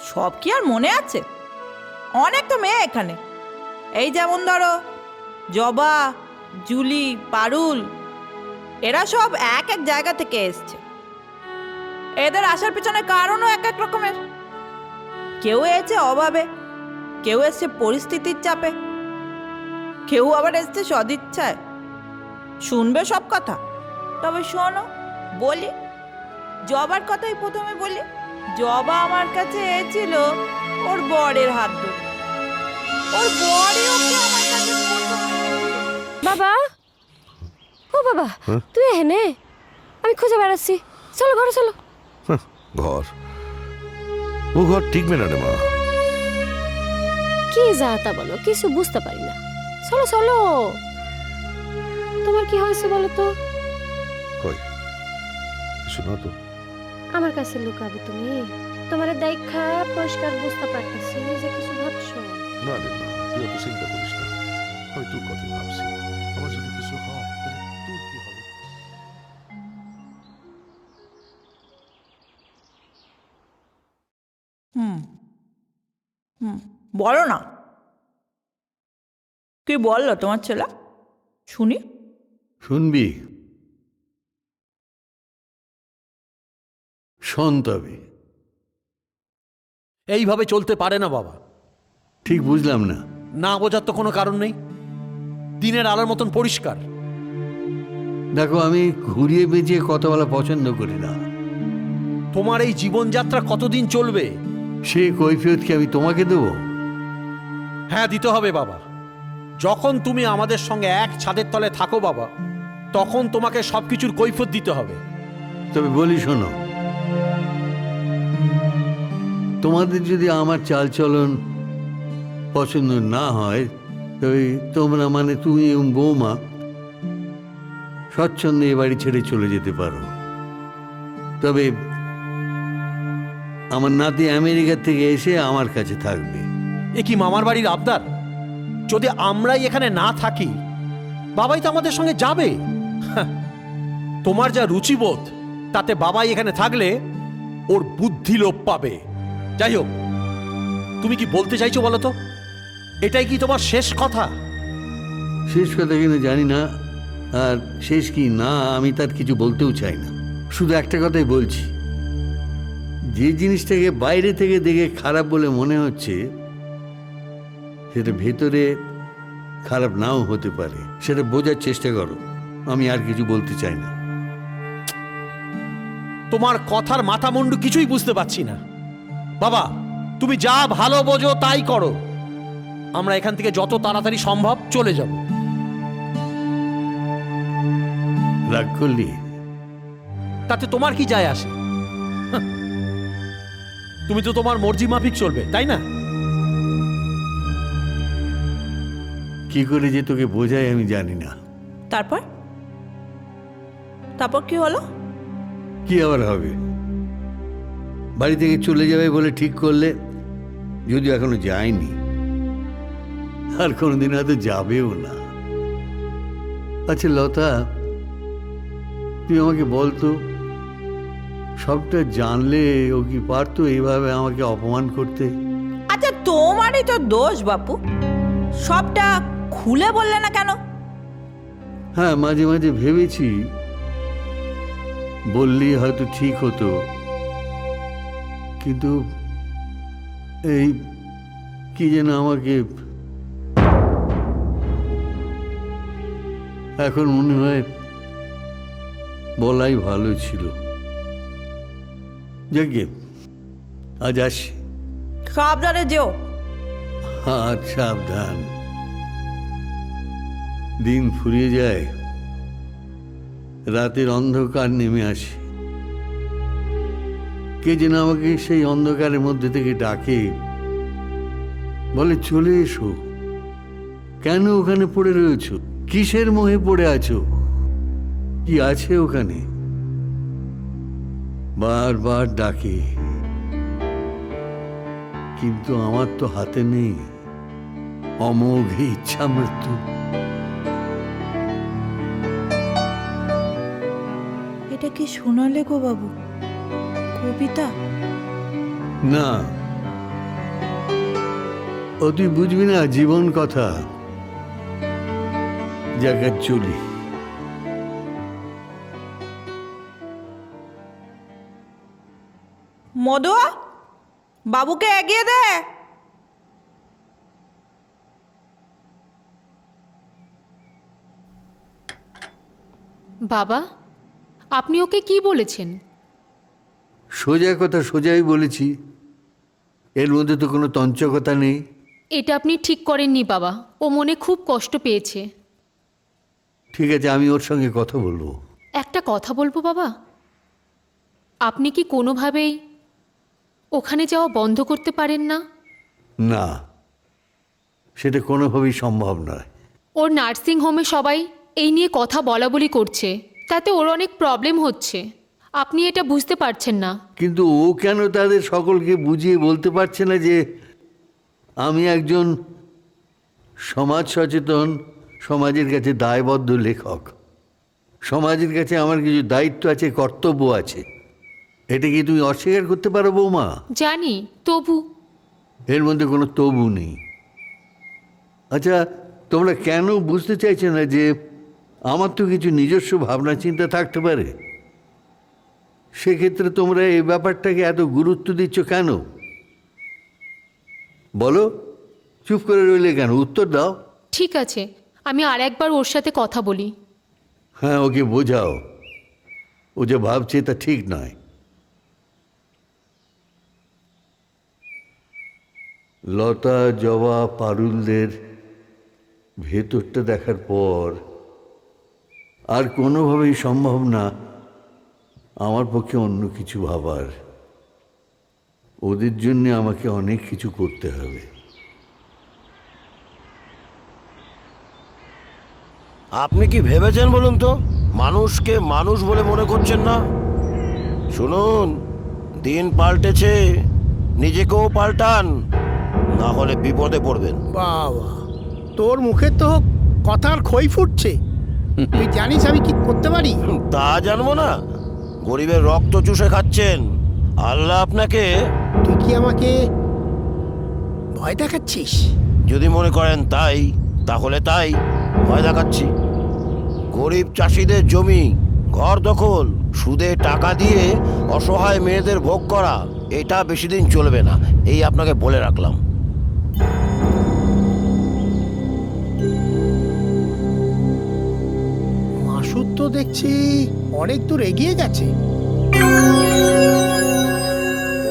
সব কি আর মনে আছে? অনেক তো মেয়ে এখানে, এই যেমন ধরো জবা, জুলি, পারুল, এরা সব এক এক জায়গা থেকে এসছে। এদের আসার পিছনে কারণও এক এক রকমের। কেউ এসেছে অভাবে, কেউ এসছে পরিস্থিতির চাপে, কেউ আবার এসছে সদিচ্ছায়। শুনবে সব কথা? তবে শোনো, বলি, জবার কথাই প্রথমে বলি। জবা আমার কাছে এসেছিল ওর বরের হাত ধরে। ওর বরই ওকে আমার কাছে বাবা, ও বাবা, তুই এখানে? আমি খুঁজে বেড়াচ্ছি, চলো ঘরে চলো। ঘর? ও ঘর টিকবে না রে মা। কি যা তা বলো, কিছু বুঝতে পারি না। চলো চলো। তোমার কি হয়েছে বলো তো? কই শোনো তো, আমার কাছে লুকাবে তুমি? তোমার দেখা পরিষ্কার বুঝতে পারতেছি যে কিছু ভাবছো। না রে মা, তুই অত চিন্তা করিস না। আমি তোর কথা ভাবছি, আমার যদি কিছু হয় তাহলে তোর কি হবে? বলো না, কি বললো তোমার ছেলে? শুনি। শুনবি? শোন তবে। এইভাবে চলতে পারে না বাবা। ঠিক বুঝলাম না। না বোঝার তো কোনো কারণ নেই, দিনের আলোর মতন পরিষ্কার। দেখো, আমি ঘুরিয়ে পেঁচিয়ে কথা বলা পছন্দ করি না। তোমার এই জীবনযাত্রা কতদিন চলবে? সে কৈফিয়ত কি আমি তোমাকে দেবো? হ্যাঁ, দিতে হবে বাবা। যখন তুমি আমাদের সঙ্গে এক ছাদের তলে থাকো বাবা, তখন তোমাকে সবকিছুর কৈফিয়ত দিতে হবে। তবে বলি শোনো, তোমাদের যদি আমার চালচলন পছন্দ না হয়, তবে তোমরা মানে তুমি এবং বৌমা স্বচ্ছন্দে এ বাড়ি ছেড়ে চলে যেতে পারো। তবে আমার নাতি আমেরিকা থেকে এসে আমার কাছে থাকবে। এ কি মামার বাড়ির আবদার? যদি আমরাই এখানে না থাকি, বাবাই তো আমাদের সঙ্গে যাবে। হাহ, তোমার যা রুচিবোধ, তাতে বাবাই এখানে থাকলে ওর বুদ্ধি লোপ পাবে। যাই হোক, তুমি কি বলতে চাইছো বলো তো? এটাই কি তোমার শেষ কথা? শেষ কথা কিনা জানি না, আর শেষ কি না আমি তার কিছু বলতেও চাই না। শুধু একটা কথাই বলছি, যে জিনিসটাকে বাইরে থেকে দেখে খারাপ বলে মনে হচ্ছে, সেটা ভেতরে খারাপ নাও হতে পারে। সেটা বোঝার চেষ্টা করো। আমি আর কিছু বলতে চাই না। তোমার কথার মাথা মুন্ডু কিছুই বুঝতে পারছি না। বাবা, তুমি যা ভালো বোঝো তাই করো। আমরা এখান থেকে যত তাড়াতাড়ি সম্ভব চলে যাব। রাগ করলি? তাতে তোমার কি যায় আসে? হাহ, তুমি তো তোমার মর্জি মাফিক চলবে, তাই না? কি করে যে তোকে বোঝাই আমি জানি না। তারপর তারপর কি হলো? কি আবার হবে? বাড়ি থেকে চলে যাবে বলে ঠিক করলে, যদিও এখনো যায়নি, আর কোনোদিন হয়তো যাবেও না। আচ্ছা লতা, তুই আমাকে বলতো, সবটা জানলে ও কি পারতো এইভাবে আমাকে অপমান করতে? আচ্ছা, তোমারই তো দোষ বাপু, সবটা খুলে বললে না কেন? হ্যাঁ, মাঝে মাঝে ভেবেছি বললেই হয়তো ঠিক হতো, কিন্তু এই কি যেন আমাকে এখন মনে হয় বলাই ভালো ছিল। যাকে আজ আসি। সাবধানে যেও। আর সাবধান। দিন ফুরিয়ে যায়, রাতের অন্ধকার নেমে আসে। কে যেন আমাকে সেই অন্ধকারের মধ্যে থেকে ডাকে, বলে চলে এসো। কেন ওখানে পড়ে রয়েছ? কিসের মোহে পড়ে আছো? কি আছে ওখানে? বারবার ডাকে, কিন্তু আমার তো হাতে নেই অমোঘ ইচ্ছা মৃত্যু। এটা কি শোনালে গো বাবু? কবিতা? না, ও তুই বুঝবি না, জীবন কথা। জায়গা চলি। মধু, বাবুকে এগিয়ে দে। বাবা, আপনি ওকে কি বলেছেন? সোজা কথা সোজাই বলেছি, এর মধ্যে তো কোনো তঞ্চকতা নেই। এটা আপনি ঠিক করেননি বাবা, ও মনে খুব কষ্ট পেয়েছে। ঠিক আছে, আমি ওর সঙ্গে কথা বলবো। একটা কথা বলবো বাবা, আপনি কি কোনোভাবেই ওখানে যাওয়া বন্ধ করতে পারেন না? না, সেটা কোনোভাবেই সম্ভব নয়। ওর নার্সিং হোমে সবাই এই নিয়ে কথা বলা বলি করছে, তাতে ওর অনেক প্রবলেম হচ্ছে। আপনি এটা বুঝতে পারছেন না। কিন্তু ও কেন তাদের সকলকে বুঝিয়ে বলতে পারছে না যে আমি একজন সমাজ সচেতন, সমাজের কাছে দায়বদ্ধ লেখক। সমাজের কাছে আমার কিছু দায়িত্ব আছে, কর্তব্য আছে। এটা কি তুমি অস্বীকার করতে পারো বৌমা? জানি, তবু এর মধ্যে কোনো তবু নেই। আচ্ছা, তোমরা কেন বুঝতে চাইছো না যে আমার তো কিছু নিজস্ব ভাবনা চিন্তা থাকতে পারে? সেক্ষেত্রে তোমরা এই ব্যাপারটাকে এত গুরুত্ব দিচ্ছ কেন? বলো, চুপ করে রইলে কেন? উত্তর দাও। ঠিক আছে, আমি আর একবার ওর সাথে কথা বলি। হ্যাঁ, ওকে বোঝাও, ও যে ভাবছে তা ঠিক নয়। লতা, জবা, পারুলদের ভেতরটা দেখার পর আর কোনোভাবেই সম্ভব না আমার পক্ষে অন্য কিছু ভাবার। ওদের জন্য আমাকে অনেক কিছু করতে হবে। আপনি কি ভেবেছেন বলুন তো? মানুষকে মানুষ বলে মনে করছেন না? শুনুন, দিন পাল্টেছে, নিজেকেও পাল্টান, না হলে বিপদে পড়বেন। বাবা, তোর মুখে তো কথার খই ফুটছে। তুই জানিস আমি কি করতে পারি? তা জানবো না? গরিবের রক্ত চুষে খাচ্ছেন। আল্লাহ আপনাকে। তুই কি আমাকে ভয় দেখাচ্ছিস? যদি মনে করেন তাই, তাহলে তাই, ভয় দেখাচ্ছি। গরিব চাষিদের জমি, ঘর দখল, সুদে টাকা দিয়ে অসহায় মেয়েদের ভোগ করা, এটা বেশি দিন চলবে না, এই আপনাকে বলে রাখলাম। মাসুদ তো দেখছি অনেক দূর এগিয়ে গেছে।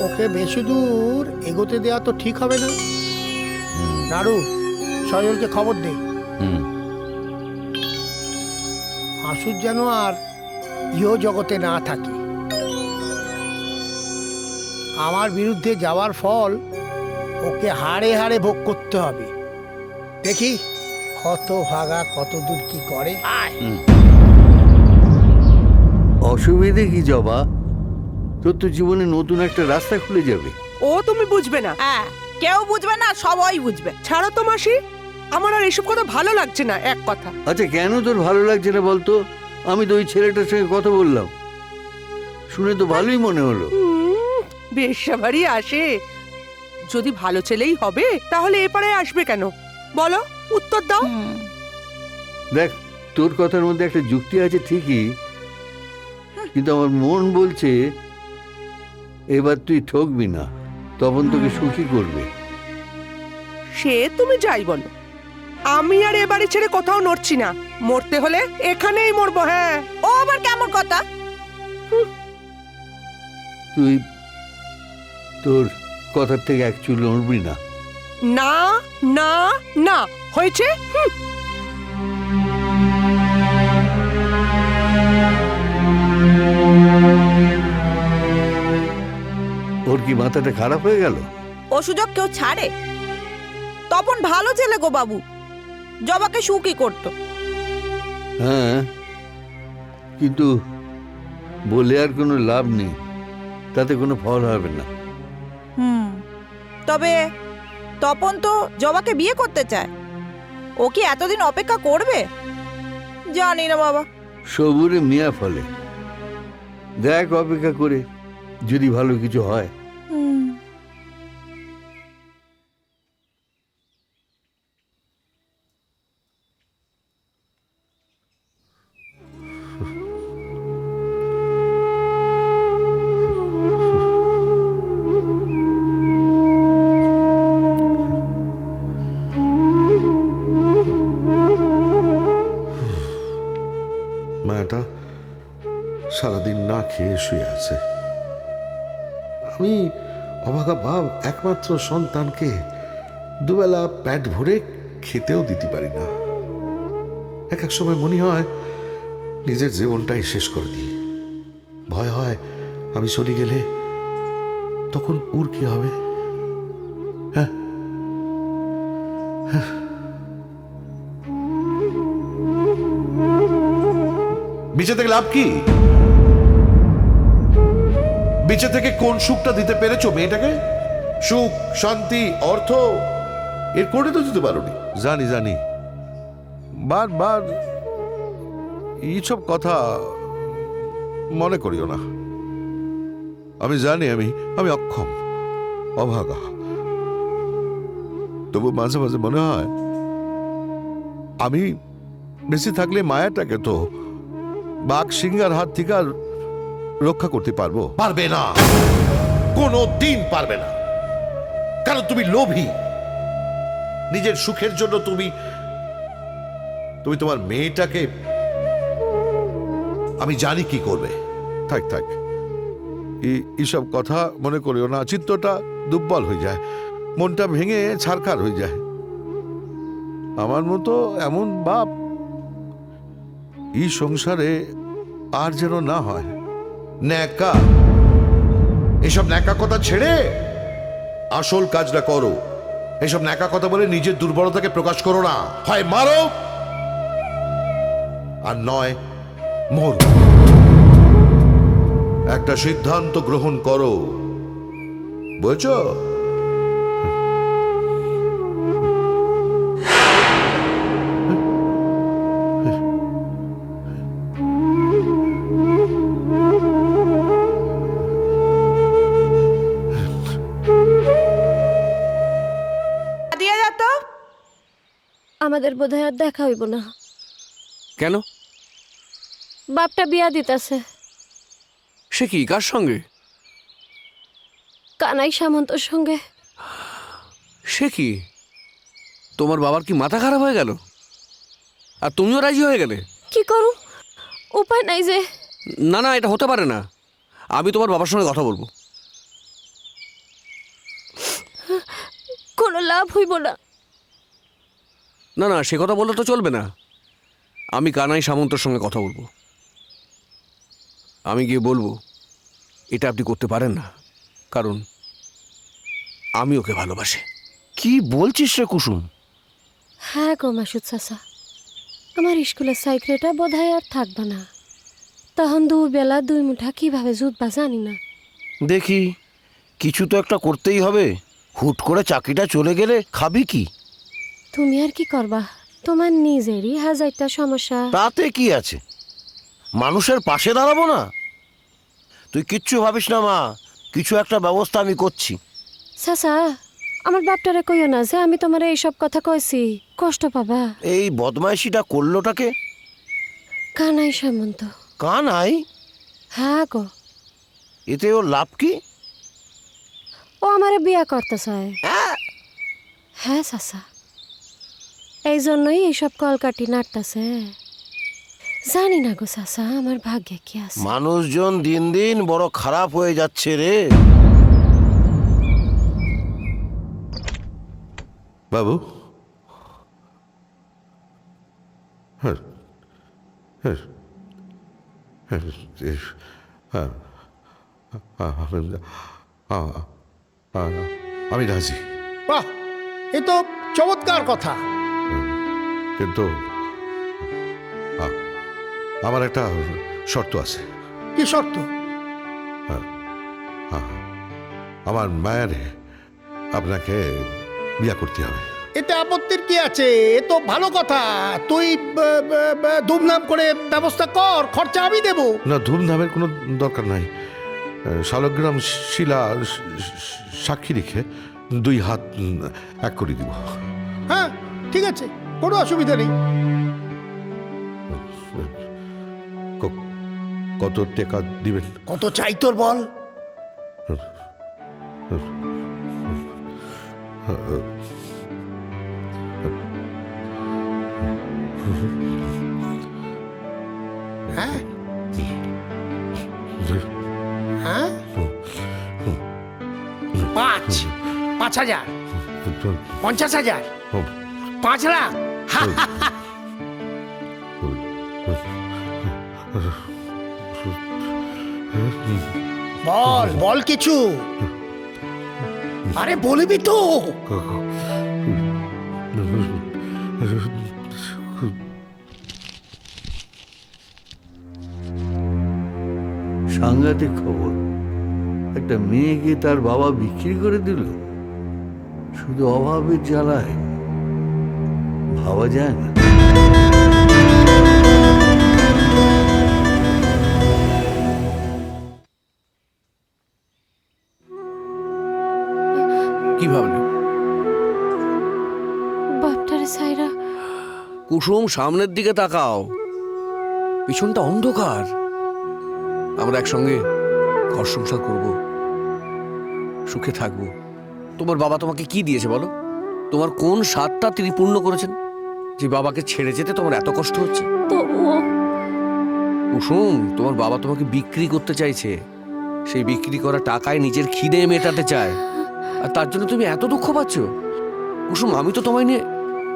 ওকে বেশি দূর এগোতে দেওয়া তো ঠিক হবে না। নাড়ু, সজলকে খবর দে। মাসুদ যেন আর ইহ জগতে না থাকে। আমার বিরুদ্ধে যাওয়ার ফল ওকে হাড়ে হাড়ে ভোগ করতে হবে। দেখি কত ভাগা কত দূর কি করে। আয়। অসুবিধে কি জবা? তোর তো জীবনে নতুন একটা রাস্তা খুলে যাবে। ও তুমি বুঝবে না। হ্যাঁ, কেউ বুঝবে না, সবাই বুঝবে। ছাড়ো তো মাসি, আমার আর এইসব কথা ভালো লাগছে না, এক কথা। আচ্ছা, কেন তোর ভালো লাগছে না বলতো? আমি তো ওই ছেলেটার সঙ্গে কথা বললাম, শুনে তো ভালোই মনে হলো। বেশাবাড়ি আসে, যদি ভালো ছেলেই হবে তাহলে এপারে আসবে কেন বলো? উত্তর দাও। দেখ, তোর কথার মধ্যে একটা যুক্তি আছে ঠিকই, কিন্তু আমার মন বলছে এবার তুই ঠকবি না, তখন তোকে সুখী করবে। সে তুমি যাই বলো, আমি আর এ বাড়ি ছেড়ে কোথাও নড়ছি না। মরতে হলে এখানেই মরবো। হ্যাঁ, ও আবার কেমন কথা? তুই তোর কথার থেকে এক চুল নড়বি না। না না না, হয়েছে। ওর কি মাথাটা খারাপ হয়ে গেল? ও সুযোগ কেউ ছাড়ে? তপন ভালো ছেলে গো বাবু, জবাকে সুখী করতো। হ্যাঁ, কিন্তু বলে আর কোনো লাভ নেই, তাতে কোনো ফল হবে না। তবে তপন তো জবাকে বিয়ে করতে চায়। ও কি এতদিন অপেক্ষা করবে? জানি না বাবা। সবুরে মিয়া ফলে, দেখ অপেক্ষা করে যদি ভালো কিছু হয়। মায়াটা সারাদিন না খেয়ে শুয়ে আছে। আমি অভাগা বাপ, একমাত্র সন্তানকে দুবেলা পেট ভরে খেতেও দিতে পারি না। এক এক সময় মনে হয় নিজের জীবনটাই শেষ করে দিই। ভয় হয় আমি চলে গেলে তখন ওর কি হবে। হ্যাঁ, বেঁচে থেকে লাভ কি? বেঁচে থেকে কোন সুখটা দিতে পেরেছো মেয়েটাকে? সুখ, শান্তি, অর্থ এর করে তো দিতে পারোনি। জানি জানি, বারবার এইসব কথা মনে করিও না। আমি জানি আমি অক্ষম, অভাগা। তবু মাঝে মাঝে মনে হয় আমি বেঁচে থাকলে মায়াটাকে তো বাঘ সিংহার হাত থেকে আর রক্ষা করতে পারবো। পারবে না, কোনো দিন পারবে না। কারণ তুমি লোভী। নিজের সুখের জন্য তুমি তোমার মেয়েটাকে, আমি জানি কি করবে। থাক থাক, এইসব কথা মনে করিও না, চিত্তটা দুর্বল হয়ে যায়। মনটা ভেঙে ছারখার হয়ে যায়। আমার মতো এমন বাপ এই সংসারে আর যেন না হয়। ন্যাকা, এসব ন্যাকা কথা ছেড়ে আসল কাজটা করো। এসব ন্যাকা কথা বলে নিজের দুর্বলতাকে প্রকাশ করো না। হয় মারো আর নয় মরো। একটা সিদ্ধান্ত গ্রহণ করো, বুঝছো? দিয়ে যা তো। আমাদের বোধহয় আর দেখা হইব না। কেন? বাপটা বিয়া দিতেছে। সে কি, কার সঙ্গে? কানাই সামন্তর সঙ্গে। সে কি, তোমার বাবার কি মাথা খারাপ হয়ে গেল? আর তুমিও রাজি হয়ে গেলে? কি করু, উপায় নাই যে। না না, এটা হতে পারে না। আমি তোমার বাবার সঙ্গে কথা বলবো। কোনো লাভ হইব না। না না, সে কথা বললে তো চলবে না। আমি কানাই সামন্তর সঙ্গে কথা বলবো। আমি গিয়ে বলবো এটা আপনি করতে পারেন না, কারণ আমি ওকে ভালোবাসি। কি বলছিস রে কুসুম? হ্যাঁ গো মাসুদ চাচা, আমার স্কুলের সাইকেলটা বোধহয় আর থাকবে না। তখন দুবেলা দুই মুঠা কিভাবে জুটবা জানি না। দেখি, কিছু তো একটা করতেই হবে। হুট করে চাকরিটা চলে গেলে খাবি কি? তুমি আর কি করবা, তোমার নিজেরই হাজারটা সমস্যা। তাতে কি আছে, মানুষের পাশে দাঁড়াবো না? তুই কিচ্ছু ভাবিস না মা, কিছু একটা ব্যবস্থা আমি করছি। চাচা, আমার বাপটারে কইও না যে আমি তোমার এইসব কথা কইছি, কষ্ট পাবা। এই বদমাইশিটা করলোটাকে? কানাই সামন্ত। কানাই? হ্যাঁ গো। এতে ওর লাভ কি? ও আমারে বিয়া করতে চায়। হ্যাঁ চাচা, এই জন্যই এইসব কলকাটি নাড়তাছে। জানি না গো চাচা, আমার ভাগ্যে কি আছে। মানুষজন দিন দিন বড় খারাপ হয়ে যাচ্ছে রে। বাবু, হ্যাঁ হ্যাঁ হ্যাঁ, আমি রাজি। বাহ, এ তো চমৎকার কথা। কিন্তু আমার একটা শর্ত আছে। কি শর্ত? আমার মায়ারে আপনাকে বিয়া করতে হবে। এতে আপত্তির কি আছে? এ তো ভালো কথা। তুই ধুমধাম করে ব্যবস্থা কর, খরচা আমি দেব। না, ধুমধামের কোনো দরকার নাই। শালগ্রাম শিলা সাক্ষী রেখে 2 হাত এক করে দিব। হ্যাঁ ঠিক আছে, কোনো অসুবিধা নেই। কত টাকা দিবেন? কত চাই তোর বল? হ্যাঁ হ্যাঁ, 5,000, 50,000, 5 লাখ। বল বল কিছু, আরে বলবি তো। সাংঘাতিক খবর, একটা মেয়েকে তার বাবা বিক্রি করে দিল শুধু অভাবের জ্বালায়। ভাবা যায় না। কি ভাবলে? বাপটারে সাইরা। কুসুম, সামনের দিকে তাকাও, পিছনটা অন্ধকার। আমরা একসঙ্গে ঘর সংসার করব, সুখে থাকবো। তোমার বাবা তোমাকে কি দিয়েছে বলো? তোমার কোন স্বাদটা তিনি পূর্ণ করেছেন যে বাবাকে ছেড়ে যেতে তোমার এত কষ্ট হচ্ছে? তবুও কুসুম, তোমার বাবা তোমাকে বিক্রি করতে চাইছে। সেই বিক্রি করা টাকায় নিজের খিদে মেটাতে চায়। আর তার জন্য তুমি এত দুঃখ পাচ্ছ? কুসুম, আমি তো তোমায় নিয়ে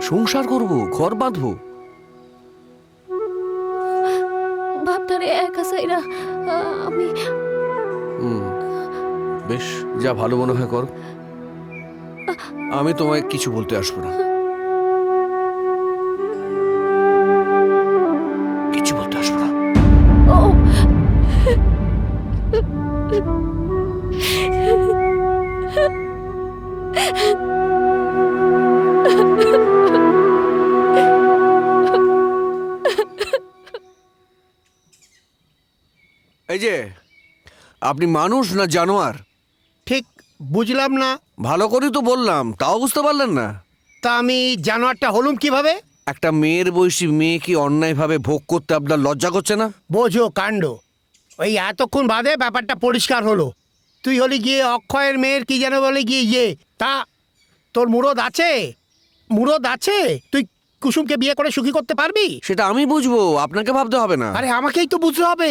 সংসার করব, ঘর বাঁধবো। বাপটারে একা সাইরা আমি বেশ, যা ভালো মনে হয় করো। আমি তোমায় কিছু বলতে আসবো না, কিছু বলতে আসবো না। ও এই যে, আপনি মানুষ না জানোয়ার? ঠিক বুঝলাম না। ভালো করে তো বললাম, তাও বুঝতে পারলেন না? তা আমি জানোয়ারটা হলুম কিভাবে? একটা মেয়ের বয়সী মেয়ে কি অন্যায়ভাবে ভোগ করতে আপনার লজ্জা করছে না? বোঝো কাণ্ড। ওই এতক্ষণ বাদে ব্যাপারটা পরিষ্কার হলো। তুই হলি গিয়ে অক্ষয়ের মেয়ের কি যেন বলে গিয়ে তা তোর মুরদ আছে? মুরদ আছে? তুই কুসুমকে বিয়ে করে সুখী করতে পারবি? সেটা আমি বুঝবো, আপনাকে ভাবতে হবে না। আরে আমাকেই তো বুঝতে হবে,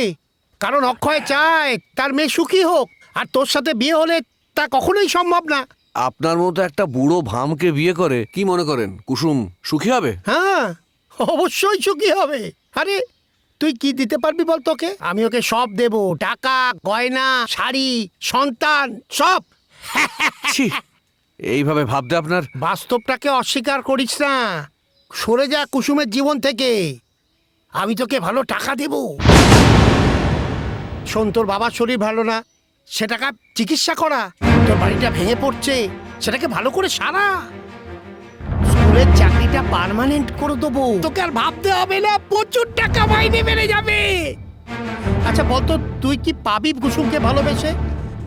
কারণ অক্ষয় চায় তার মেয়ে সুখী হোক, আর তোর সাথে বিয়ে হলে তা কখনোই সম্ভব না। আপনার মতো একটা বুড়ো ভামকে বিয়ে করে কি মনে করেন কুসুম সুখী হবে? হ্যাঁ, অবশ্যই সুখী হবে। আরে তুই কি দিতে পারবি বল তোকে? আমি ওকে সব দেব, টাকা, গয়না, শাড়ি, সন্তান, সব। ছি, এইভাবে ভাবতে আপনার... বাস্তবটাকে অস্বীকার করিস না, সরে যা কুসুমের জীবন থেকে। আমি তোকে ভালো টাকা দেব। শোন, তোর বাবার শরীর ভালো না, সে টাকা চিকিৎসা করা। তোর বাড়িটা ভেঙে পড়ছে, সেটাকে ভালো করে সারা। স্কুলের চাকরিটা পার্মানেন্ট করে দেবো, তোকে আর ভাবতে হবে না, প্রচুর টাকা মাইনে বেড়ে যাবে। আচ্ছা বলতো, তুই কি পাবি কুসুমকে ভালোবেসে?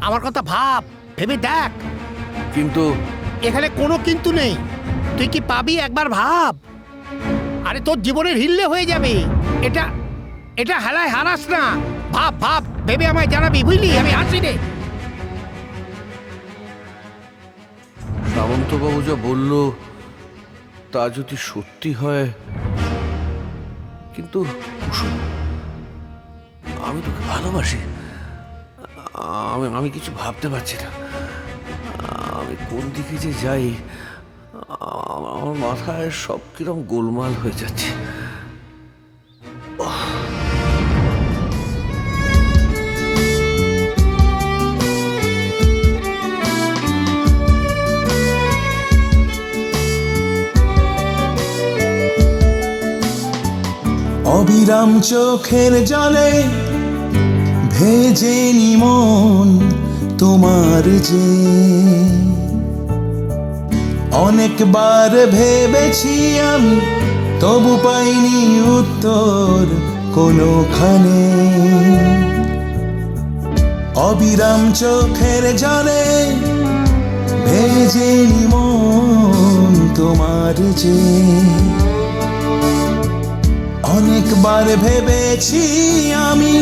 আমার কথা ভাব, ভেবে দেখ। কিন্তু এখানে কোনো কিন্তু নেই। তুই কি পাবি একবার ভাব। আরে তোর জীবনের হিল্লে হয়ে যাবে। এটা এটা হেলায় হারাস না, ভাব ভাব, ভেবে আমায় জানাবি, বুঝলি? আমি হাসি রে। সামন্তবাবু যা বলল তা যদি সত্যি হয়, কিন্তু কুসুম, আমি তোকে ভালোবাসি। আমি কিছু ভাবতে পারছি না, আমি কোন দিকে যে যাই। আমার মাথায় সব কিরম গোলমাল হয়ে যাচ্ছে। অবিরাম চোখের জলে ভেজে নিমন তোমার যে, অনেকবার ভেবেছি আমি, তবু পাইনি উত্তর কোনোখানে। অবিরাম চোখের জলে ভেজে নিমন তোমার যে, অনেকবার ভেবেছি আমি,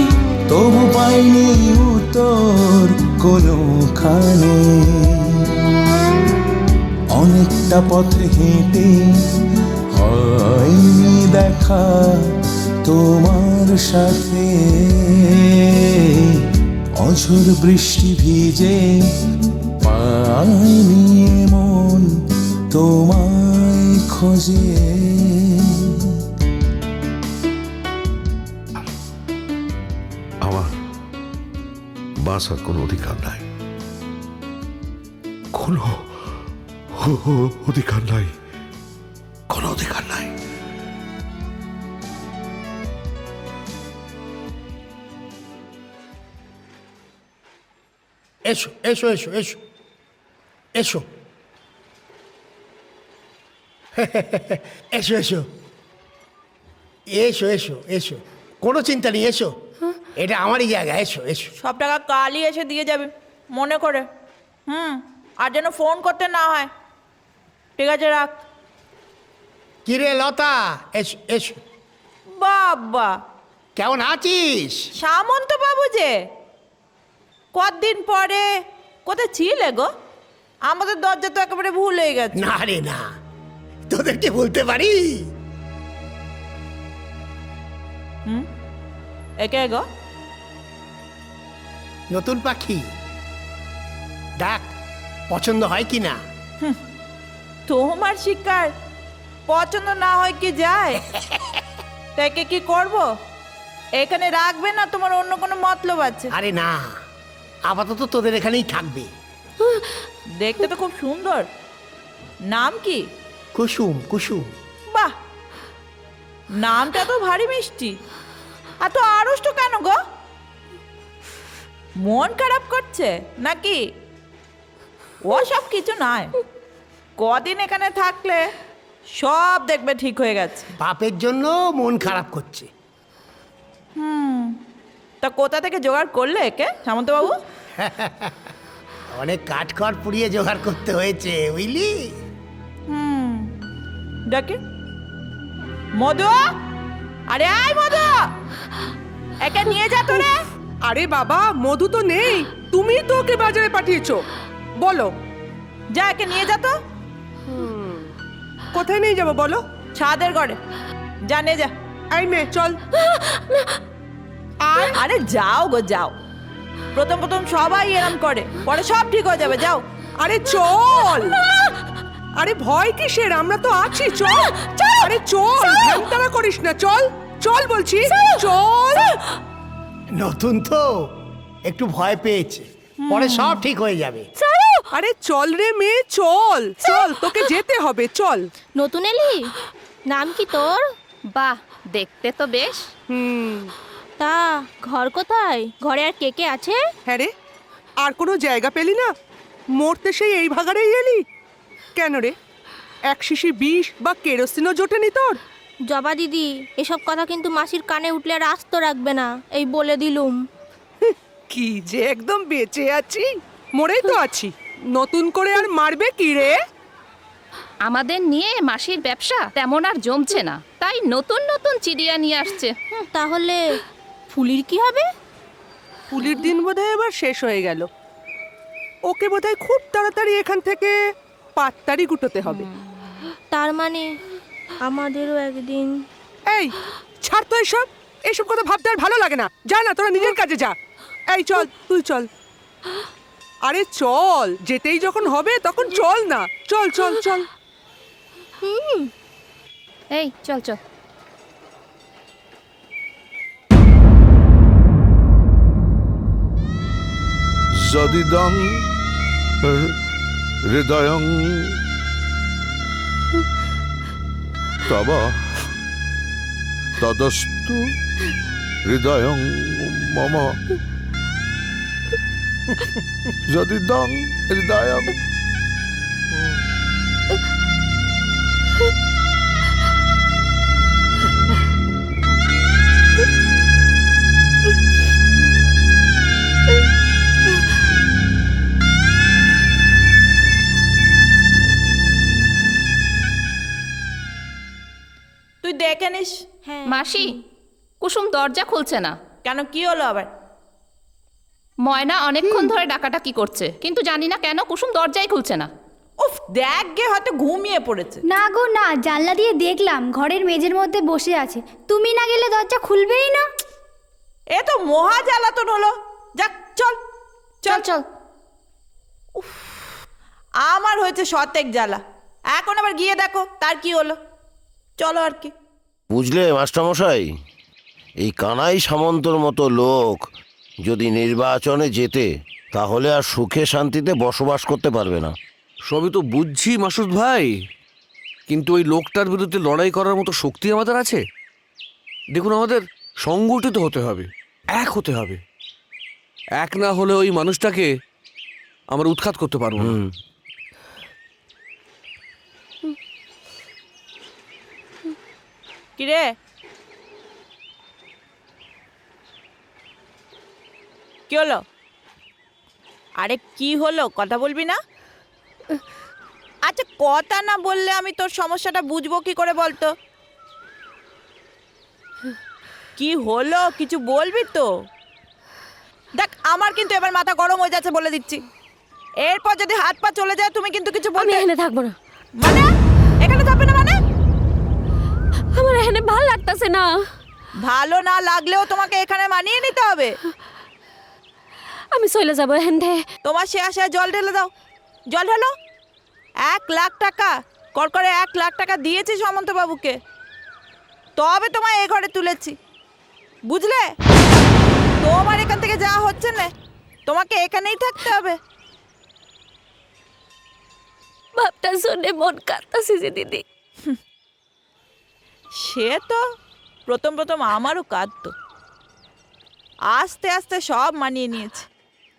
তবু পাইনি উত্তর কোনোখানে। অনেকটা পথ হেঁটে হয়নি দেখা তোমার সাথে, অঝোর বৃষ্টি ভিজে পাইনি মন তোমায় খোঁজে। আমার বাঁচার কোনো অধিকার নাই, কোনো অধিকার নাই, কোনো অধিকার নাই। এসো এসো এসো এসো এসো এসো এসো এসো এসো এসো, কোনো চিন্তা নেই, এসো, এটা আমারই জায়গা। এসো এসো। সব টাকা কালই এসে দিয়ে যাবে মনে করে। আর যেন ফোন করতে না হয়। ঠিক আছে, রাখ। কিরে লতা, এসো এসো। বাবা, কেমন আছিস? সামন্ত বাবু যে, কতদিন পরে কোথায় ছিলে গো? আমাদের দরজা তো একেবারে ভুল হয়ে গেছে। না রে না, তোদেরকে বলতে পারি। একে গো? নতুন পাখি। ডাক, পছন্দ হয় কি না? তোমার শিকার পছন্দ না হয় কি যায়? তাকে কি করব? এখানে রাখবে না তোমার অন্য কোনো মতলব আছে? আরে না, আপাতত তোদের এখানেই থাকবে। দেখতে তো খুব সুন্দর। নাম কি? কুসুম। কুসুম। বাহ, নামটা তো ভারী মিষ্টি। আর তো আড়ষ্ট কেন গো? মন খারাপ করছে নাকি? ও সব কিছু নয়, কদিন এখানে থাকলে সব দেখবে ঠিক হয়ে গেছে। বাপের জন্য মন খারাপ করছে। তা কোথা থেকে জোগাড় করলে একে সামন্তবাবু? অনেক কাঠখড় পুড়িয়ে জোগাড় করতে হয়েছে, বুঝলি? ডাকে মধু। আরে আয় মধু, একে নিয়ে যা তো রে। আরে বাবা, মধু তো নেই, তুমিই তো ওকে বাজারে পাঠিয়েছো। বলো। যা, একে নিয়ে যা তো। কোথায় নিয়ে যাবো বলো? ছাদের ঘরে যা, নিয়ে যা। এই মেয়ে চল। আরে যাও গো যাও, প্রথম প্রথম সবাই এরম করে, পরে সব ঠিক হয়ে যাবে, যাও। আরে চল। আরে ভয় কিসের, আমরা তো আছি, চল। আরে চল, ধ্যানতারা করিস না, চল চল বলছি, চল। নতুন তো একটু ভয় পেয়েছে, পরে সব ঠিক হয়ে যাবে। আরে চল রে মেয়ে, চল চল, তোকে যেতে হবে, চল। নতুন এলি? নাম কি তোর? বাহ, দেখতে তো বেশ। তা ঘর কোথায়? ঘরে আর কে কে আছে? হ্যাঁ রে, আর কোনো জায়গা পেলি না? মরতে সেই এই ভাগাড়েই এলি কেন রে? এক শিশি বিষ বা কেরোসিনও জোটেনি তোর? জবা দিদি, এসব কথা কিন্তু মাসির কানে উঠলে আর আস্ত রাখবে না, এই বলে দিলুম। কি যে একদম বেঁচে আছি, মরেই তো আছি, নতুন করে আর মারবে কি রে? আমাদের নিয়ে মাসির ব্যবসা তেমন আর জমছে না, তাই নতুন নতুন চিড়িয়া নিয়ে আসছে। তাহলে ফুলির কি হবে? ফুলির দিন বোধহয় এবার শেষ হয়ে গেল। ওকে বোধহয় খুব তাড়াতাড়ি এখান থেকে পাত্তারি গুটোতে হবে। তার মানে আমাদেরও একদিন। এই ছাড় তো এসব, এসব কথা ভাবতে আর ভালো লাগে না। যা না, তোরা নিজের কাজে যা। এই চল, তুই চল। আরে চল, যেতেই যখন হবে তখন চল না, চল চল চল। এই চল চল। যদিদং হৃদয়ং তব তদস্তু হৃদয়ং মম যদিদং হৃদয়ং। তুই দেখে নিস। মাসি, কুসুম দরজা খুলছে না কেন, কি হলো আবার? ময়না অনেকক্ষণ ধরে ডাকাডাকি করছে, কিন্তু জানি না কেন কুসুম দরজাই খুলছে না। উফ, দেখ গে, হয়তো ঘুমিয়ে পড়েছে। না গো না, জানলা দিয়ে দেখলাম ঘরের মেঝের মধ্যে বসে আছে, তুমি না গেলে দরজা খুলবেই না। এ তো মহা জ্বালাতন হলো। যাক, চল চল চল। আমার হয়েছে শতেক জ্বালা, এখন আবার গিয়ে দেখো তার কি হলো। চলো আর কি। বুঝলে মাস্টারমশাই, এই কানাই সামন্তর মতো লোক যদি নির্বাচনে জেতে, তাহলে আর সুখে শান্তিতে বসবাস করতে পারবে না। সবই তো বুঝছি মাসুদ ভাই, কিন্তু ওই লোকটার বিরুদ্ধে লড়াই করার মতো শক্তি আমাদের আছে? দেখুন, আমাদের সংগঠিত হতে হবে, এক হতে হবে। এক না হলে ওই মানুষটাকে আমরা উৎখাত করতে পারবো না। কিরে, কি হলো? আরে কি হলো, কথা বলবি না? আচ্ছা, কথা না বললে আমি তোর সমস্যাটা বুঝবো কি করে বলতো? কি হলো, কিছু বলবি তো? দেখ, আমার কিন্তু এবার মাথা গরম হয়ে যাচ্ছে, বলে দিচ্ছি। এরপর যদি হাত পা চলে যায়, তুমি কিন্তু কিছু বলবে। আমি এখানে থাকবো না। মানে এখানে থাকবে না মানে? আমার এখানে ভালো লাগতেছে না। ভালো না লাগলেও তোমাকে এখানে মানিয়ে নিতে হবে। আমি চলে যাবো এখান থেকে। তোমার সে আশায় জল ঢেলে দাও। জল ঢালো। 1,00,000 টাকা করে 1,00,000 টাকা দিয়েছি সামন্তবাবুকে, তবে তোমায় এই ঘরে তুলেছি, বুঝলে? তোমার এখান থেকে যাওয়া হচ্ছে না, তোমাকে এখানেই থাকতে হবে। বাপটা শুনে মন কাঁদতাছে যে দিদি। সে তো প্রথম আমারও কাঁদতো, আস্তে আস্তে সব মানিয়ে নিয়েছে।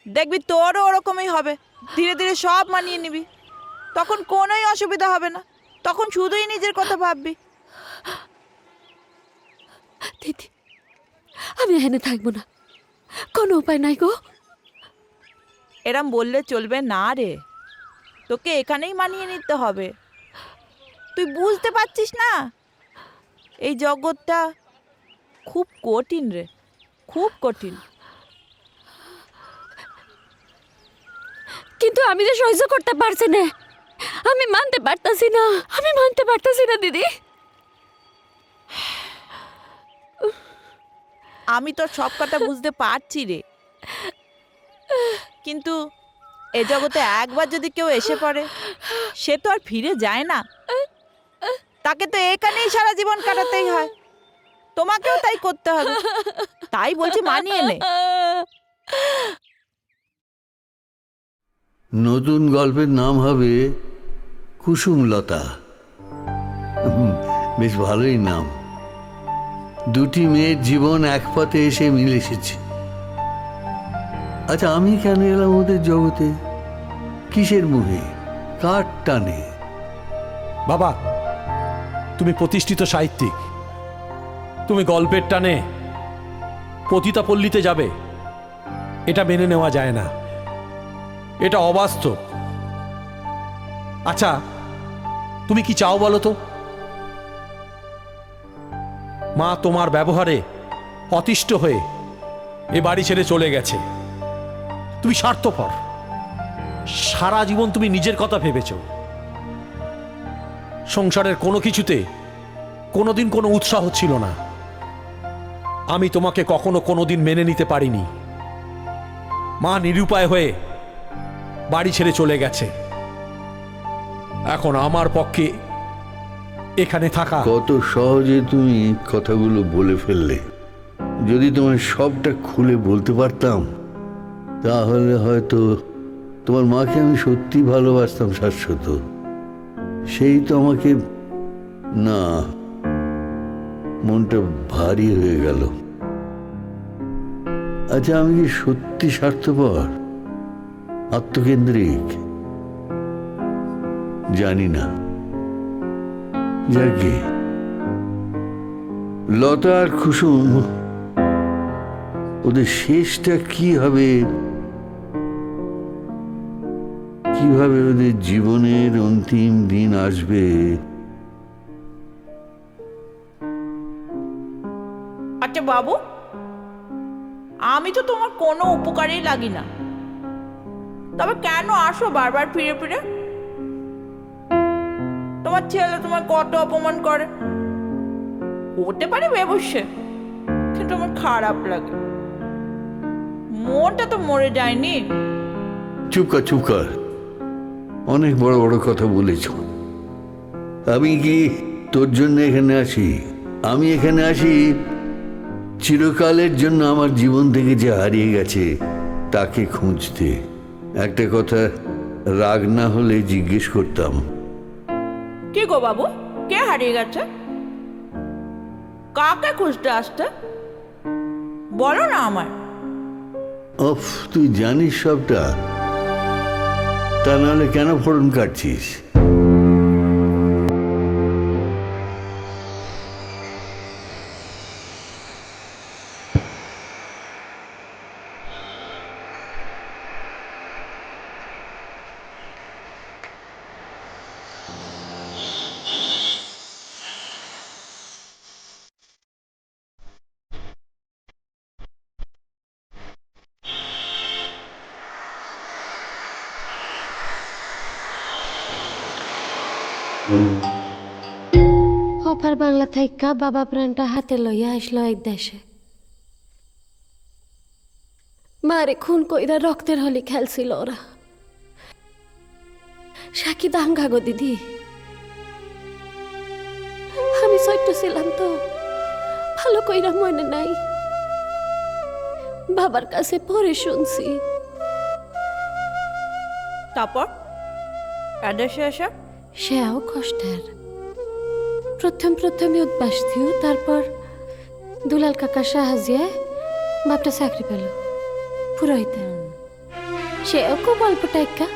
দেখবি তোরও ওরকমই হবে, ধীরে ধীরে সব মানিয়ে নিবি, তখন কোনোই অসুবিধা হবে না, তখন শুধুই নিজের কথা ভাববি। দিদি, আমি এখানে থাকবো না, কোনো উপায় নাই গো। এরম বললে চলবে না রে, তোকে এখানেই মানিয়ে নিতে হবে। তুই বুঝতে পারছিস না, এই জগৎটা খুব কঠিন রে, খুব কঠিন। কিন্তু আমি যে সহ্য করতে পারছি না, আমি মানতে পারতাছি না, আমি মানতে পারতাছি না দিদি। আমি তোর সব কথা বুঝতে পারছি রে, কিন্তু এ জগতে একবার যদি কেউ এসে পড়ে, সে তো আর ফিরে যায় না, তাকে তো এখানেই সারা জীবন কাটাতেই হয়। তোমাকেও তাই করতে হবে, তাই বলছি মানিয়ে নে। নতুন গল্পের নাম হবে কুসুমলতা। বেশ ভালোই নাম। দুটি মেয়ের জীবন এক পথে এসে মিলে এসেছে। আচ্ছা, আমি কেন এলাম ওদের জগতে? কিসের মুহে, কার টানে? বাবা, তুমি প্রতিষ্ঠিত সাহিত্যিক, তুমি গল্পের টানে পতিতাপল্লীতে যাবে, এটা মেনে নেওয়া যায় না, এটা অবাস্তব। আচ্ছা, তুমি কি চাও বলো তো? মা তোমার ব্যবহারে অতিষ্ঠ হয়ে এ বাড়ি ছেড়ে চলে গেছে। তুমি স্বার্থপর, সারা জীবন তুমি নিজের কথা ভেবেছ, সংসারের কোনো কিছুতে কোনোদিন কোনো উৎসাহ ছিল না। আমি তোমাকে কখনো কোনোদিন মেনে নিতে পারিনি। মা নিরুপায় হয়ে বাড়ি ছেড়ে চলে গেছে, এখন আমার পক্ষে এখানে থাকা। কত সহজে তুমি কথাগুলো বলে ফেললে। যদি তোমার সবটা খুলে বলতে পারতাম, তাহলে হয়তো তোমার মাকে আমি সত্যি ভালোবাসতাম শাশ্বত। সেই তো আমাকে, না, মনটা ভারী হয়ে গেল। আচ্ছা, আমি কি সত্যি স্বার্থপর, আত্মকেন্দ্রিক? জানি না। যাকে লতা আর কুসুম, ওদের শেষটা কি হবে, কিভাবে ওদের জীবনের অন্তিম দিন আসবে, আচ্ছা বাবু, আমি তো তোমার কোনো উপকারেই লাগি না, তবে কেন আসো বারবার ফিরে ফিরে? তোমার ছেলে তোমার কত অপমান করে, হতে পারে বেবশ্যে, কিন্তু আমার খারাপ লাগে, মনটা তো মরে যায়নি। চুপ কর, চুপ কর, অনেক বড় বড় কথা বলেছ। আমি কি তোর জন্য এখানে আসি? আমি এখানে আসি চিরকালের জন্য আমার জীবন থেকে যে হারিয়ে গেছে তাকে খুঁজতে। একটা কথা রাগ না হলে জিজ্ঞেস করতাম, কি গো বাবু, কে হারিয়ে গেছে? কাকে খুঁজতে আসতে বলো না আমায়। অফ, তুই জানিস সবটা, তা নাহলে কেন ফোড়ন কাটছিস? অপার বাংলা থাইকা বাবা প্রাণটা হাতে লইয়া আসলো এক দেশে। মারে খুন কইরা রক্তের হলি খেলছিল ওরা। সাকি দাঙ্গা গো দিদি, আমি ছোট্ট ছিলাম তো, ভালো কইরা মনে নাই। বাবার কাছে পরে শুনছি। তারপর এদেশে এসে সেও কষ্টের। প্রথমে উদ্বাস দিও, তারপর দুলাল কাকার সাহায্যে বাপটা চাকরি পেল পুরোহিতে। সেও খুব অল্প টাকা।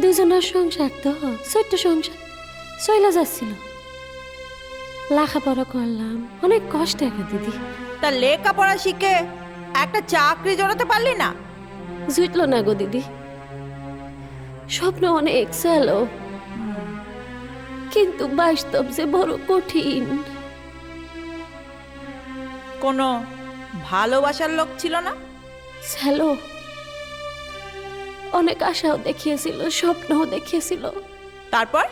দুজনের সংসার তো ছোট্ট সংসার চইলা যাচ্ছিল। লেখাপড়া করলাম অনেক কষ্টে দিদি। তা লেখাপড়া শিখে একটা চাকরি জড়াতে পারলি না? জুটল না গো দিদি, স্বপ্ন অনেক ছিল, কিন্তু বাস্তব যে বড় কঠিন। কোনো ভালোবাসার লোক ছিল না? ছিল, অনেক আশাও দেখিয়েছিল, স্বপ্নও দেখিয়েছিল। তারপর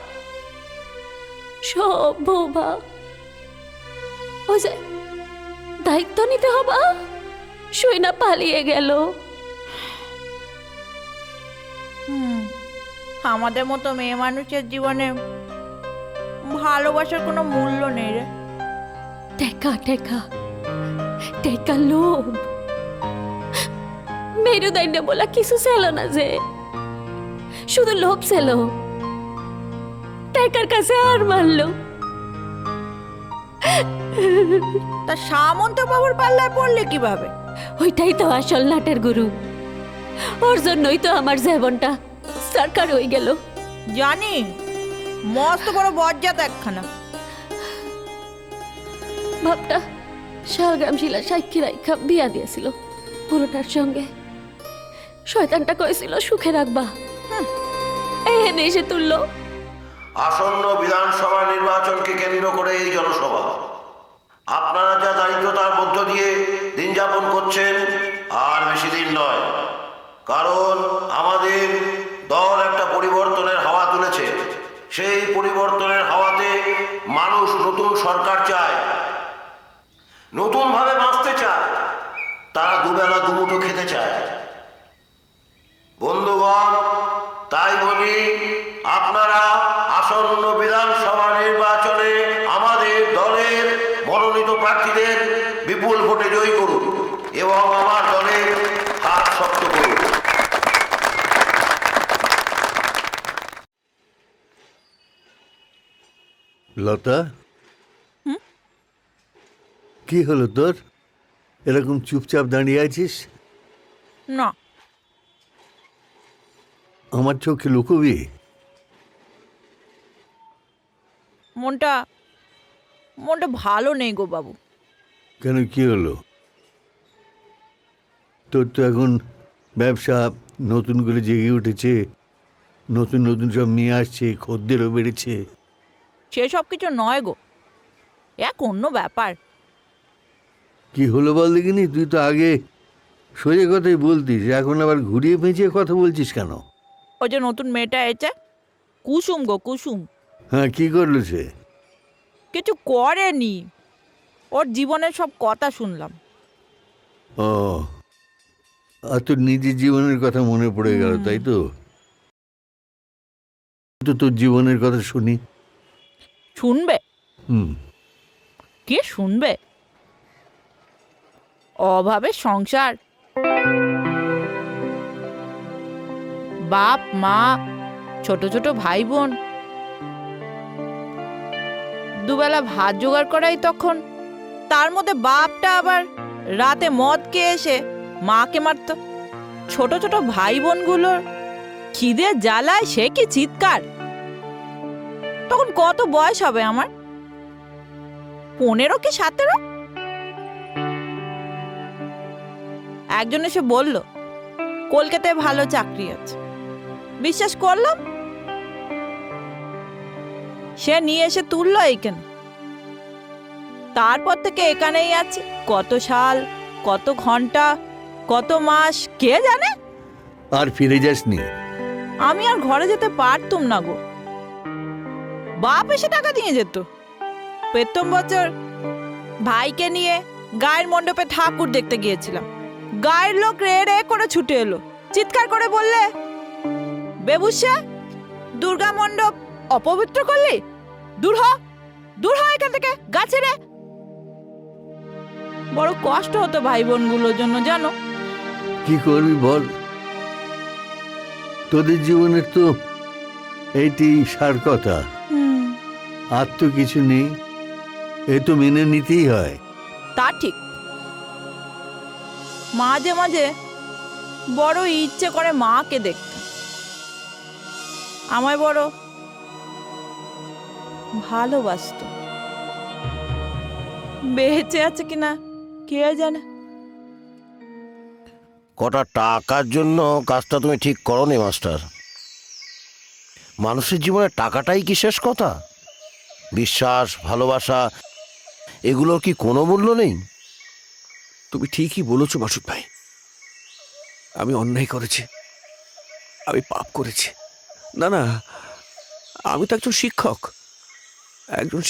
সব বৌবা, ওই যে দায়িত্ব নিতে হবা, শুই না পালিয়ে গেল। আমাদের মতো মেয়ে মানুষের জীবনে ভালোবাসার কোনো মূল্য নেই রে। টেকা টেকা টেকা লোভ, মেরুদণ্ড বলা কিছু ছিল না, যে শুধু লোভ ছিল। টেকার কাছে আর মারলো। তা সামন্ত বাবুর পাল্লায় পড়লে কিভাবে? ওইটাই তো আসল নাটের গুরু। ওর জন্যই তো আমার জীবনটা সরকার হয়ে গেল। জানি, মস্ত বড় বজ্জাত একখানা। বাপটা শালগ্রাম শিলা সাক্ষী রাইখা বিয়া দিয়েছিল পুরোটার সঙ্গে। শয়তানটা কয়েছিল সুখে রাখবা, এনে এসে তুললো। আসন্ন বিধানসভা নির্বাচনকে কেন্দ্র করে এই জনসভা। আপনারা যা দারিদ্রতার মধ্য দিয়ে দিন যাপন করছেন আর বেশি দিন নয়, কারণ আমাদের দল একটা পরিবর্তনের হাওয়া তুলেছে। সেই পরিবর্তনের হাওয়াতে মানুষ নতুন সরকার চায়, নতুন ভাবে বাঁচতে চায়, তারা দুবেলা দুমুঠো খেতে চায়। বন্ধুগণ, তাই বলি, আপনারা আসন্ন বিধানসভা নির্বাচনে আমাদের দলের মনোনীত প্রার্থীদের বিপুল ভোটে জয়ী করুন এবং আমার দলের হাত শক্ত করুন। লতা, কি হলো তোর? এরকম চুপচাপ দাঁড়িয়ে আছিস? না, আমার চোখে লুকোবি? মনটা ভালো নেই গো বাবু। কেন, কি হলো? তোর তো এখন ব্যবসা নতুন করে জেগে উঠেছে, নতুন নতুন সব নিয়ে আসছে, খদ্দেরও বেড়েছে। সেসব কিছু নয় গো, এক অন্য ব্যাপার। কি হলো বল দেখিনি? তুই তো আগে সোজা কথাই বলতিস, এখন আবার ঘুরিয়ে পেঁচিয়ে কথা বলছিস কেন? ওই যে নতুন মেয়েটা এসেছে, কুসুম গো, কুসুম। হ্যাঁ, কি করলো সে? কিছু করেনি, ওর জীবনের সব কথা শুনলাম। ও, আর তোর নিজের জীবনের কথা মনে পড়ে গেল, তাই তো? তোর জীবনের কথা শুনি। শুনবে? কে শুনবে? অভাবে সংসার, বাপ মা, ছোট ছোট ভাই বোন, দুবেলা ভাত জোগাড় করাই তখন। তার মধ্যে বাপটা আবার রাতে মদ খেয়ে এসে মাকে মারত। ছোট ছোট ভাই বোনগুলোর খিদে জ্বালায় সে কি চিৎকার। তখন কত বয়স হবে আমার? 15 কি 17। একজন এসে বলল কলকাতায় ভালো চাকরি আছে। বিশ্বাস করলাম। সে নিয়ে এসে তুললো এইখানে। তারপর থেকে এখানেই আছি। কত সাল, কত ঘন্টা, কত মাস, কে জানে। আর ফিরে যাসনি? আমি আর ঘরে যেতে পারতুম না গো। বাপ এসে টাকা দিয়ে যেত। প্রথম বছর ভাইকে নিয়ে গায়ের মণ্ডপে ঠাকুর দেখতে গিয়েছিলাম। গায়ের লোক রে রে করে ছুটে এলো, চিৎকার করে বললে, বেবুসা দুর্গা মণ্ডপ অপবিত্র করলি? দূর হ, দূর হ এখান থেকে, গাছে রে। বড় কষ্ট হতো ভাই বোনগুলোর জন্য, জানো। কি করবি বল, তোদের জীবনের তো এইটি সার কথা। আর তো কিছু নেই, এ তো মেনে নিতেই হয়। তা ঠিক। মাঝে মাঝে বড় ইচ্ছে করে মাকে দেখতে, আমায় বড় ভালোবাসতো। বেঁচে আছে কিনা কে জানে। কটা টাকার জন্য কাজটা তুমি ঠিক করোনি মাস্টার। মানুষের জীবনে টাকাটাই কি শেষ কথা? বিশ্বাস, ভালোবাসা, এগুলোর কি কোনো মূল্য নেই? তুমি ঠিকই বলেছো মাসুদ ভাই। আমি অন্যায় করেছি, আমি পাপ করেছি। না না, আমি তো একজন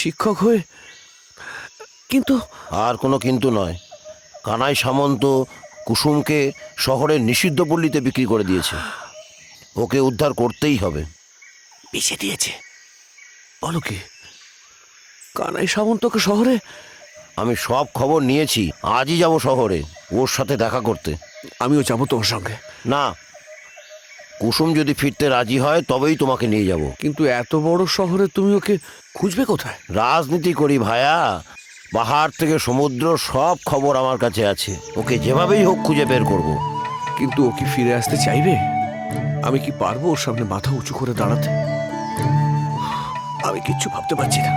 শিক্ষক হয়ে। কিন্তু আর কোনো কিন্তু নয়। কানাই সামন্ত কুসুমকে শহরের নিষিদ্ধ পল্লীতে বিক্রি করে দিয়েছে। ওকে উদ্ধার করতেই হবে। বেঁচে দিয়েছে? বলো কি, কানাই সামন্তকে শহরে? আমি সব খবর নিয়েছি, আজই যাব শহরে ওর সাথে দেখা করতে। আমিও যাবো তোমার সঙ্গে। না, কুসুম যদি ফিরতে রাজি হয় তবেই তোমাকে নিয়ে যাব। কিন্তু এত বড় শহরে তুমি ওকে খুঁজবে কোথায়? রাজনীতি করি ভায়া, পাহাড় থেকে সমুদ্র সব খবর আমার কাছে আছে। ওকে যেভাবেই হোক খুঁজে বের করব। কিন্তু ও কি ফিরে আসতে চাইবে? আমি কি পারবো ওর সামনে মাথা উঁচু করে দাঁড়াতে? আমি কিচ্ছু ভাবতে পারছি না।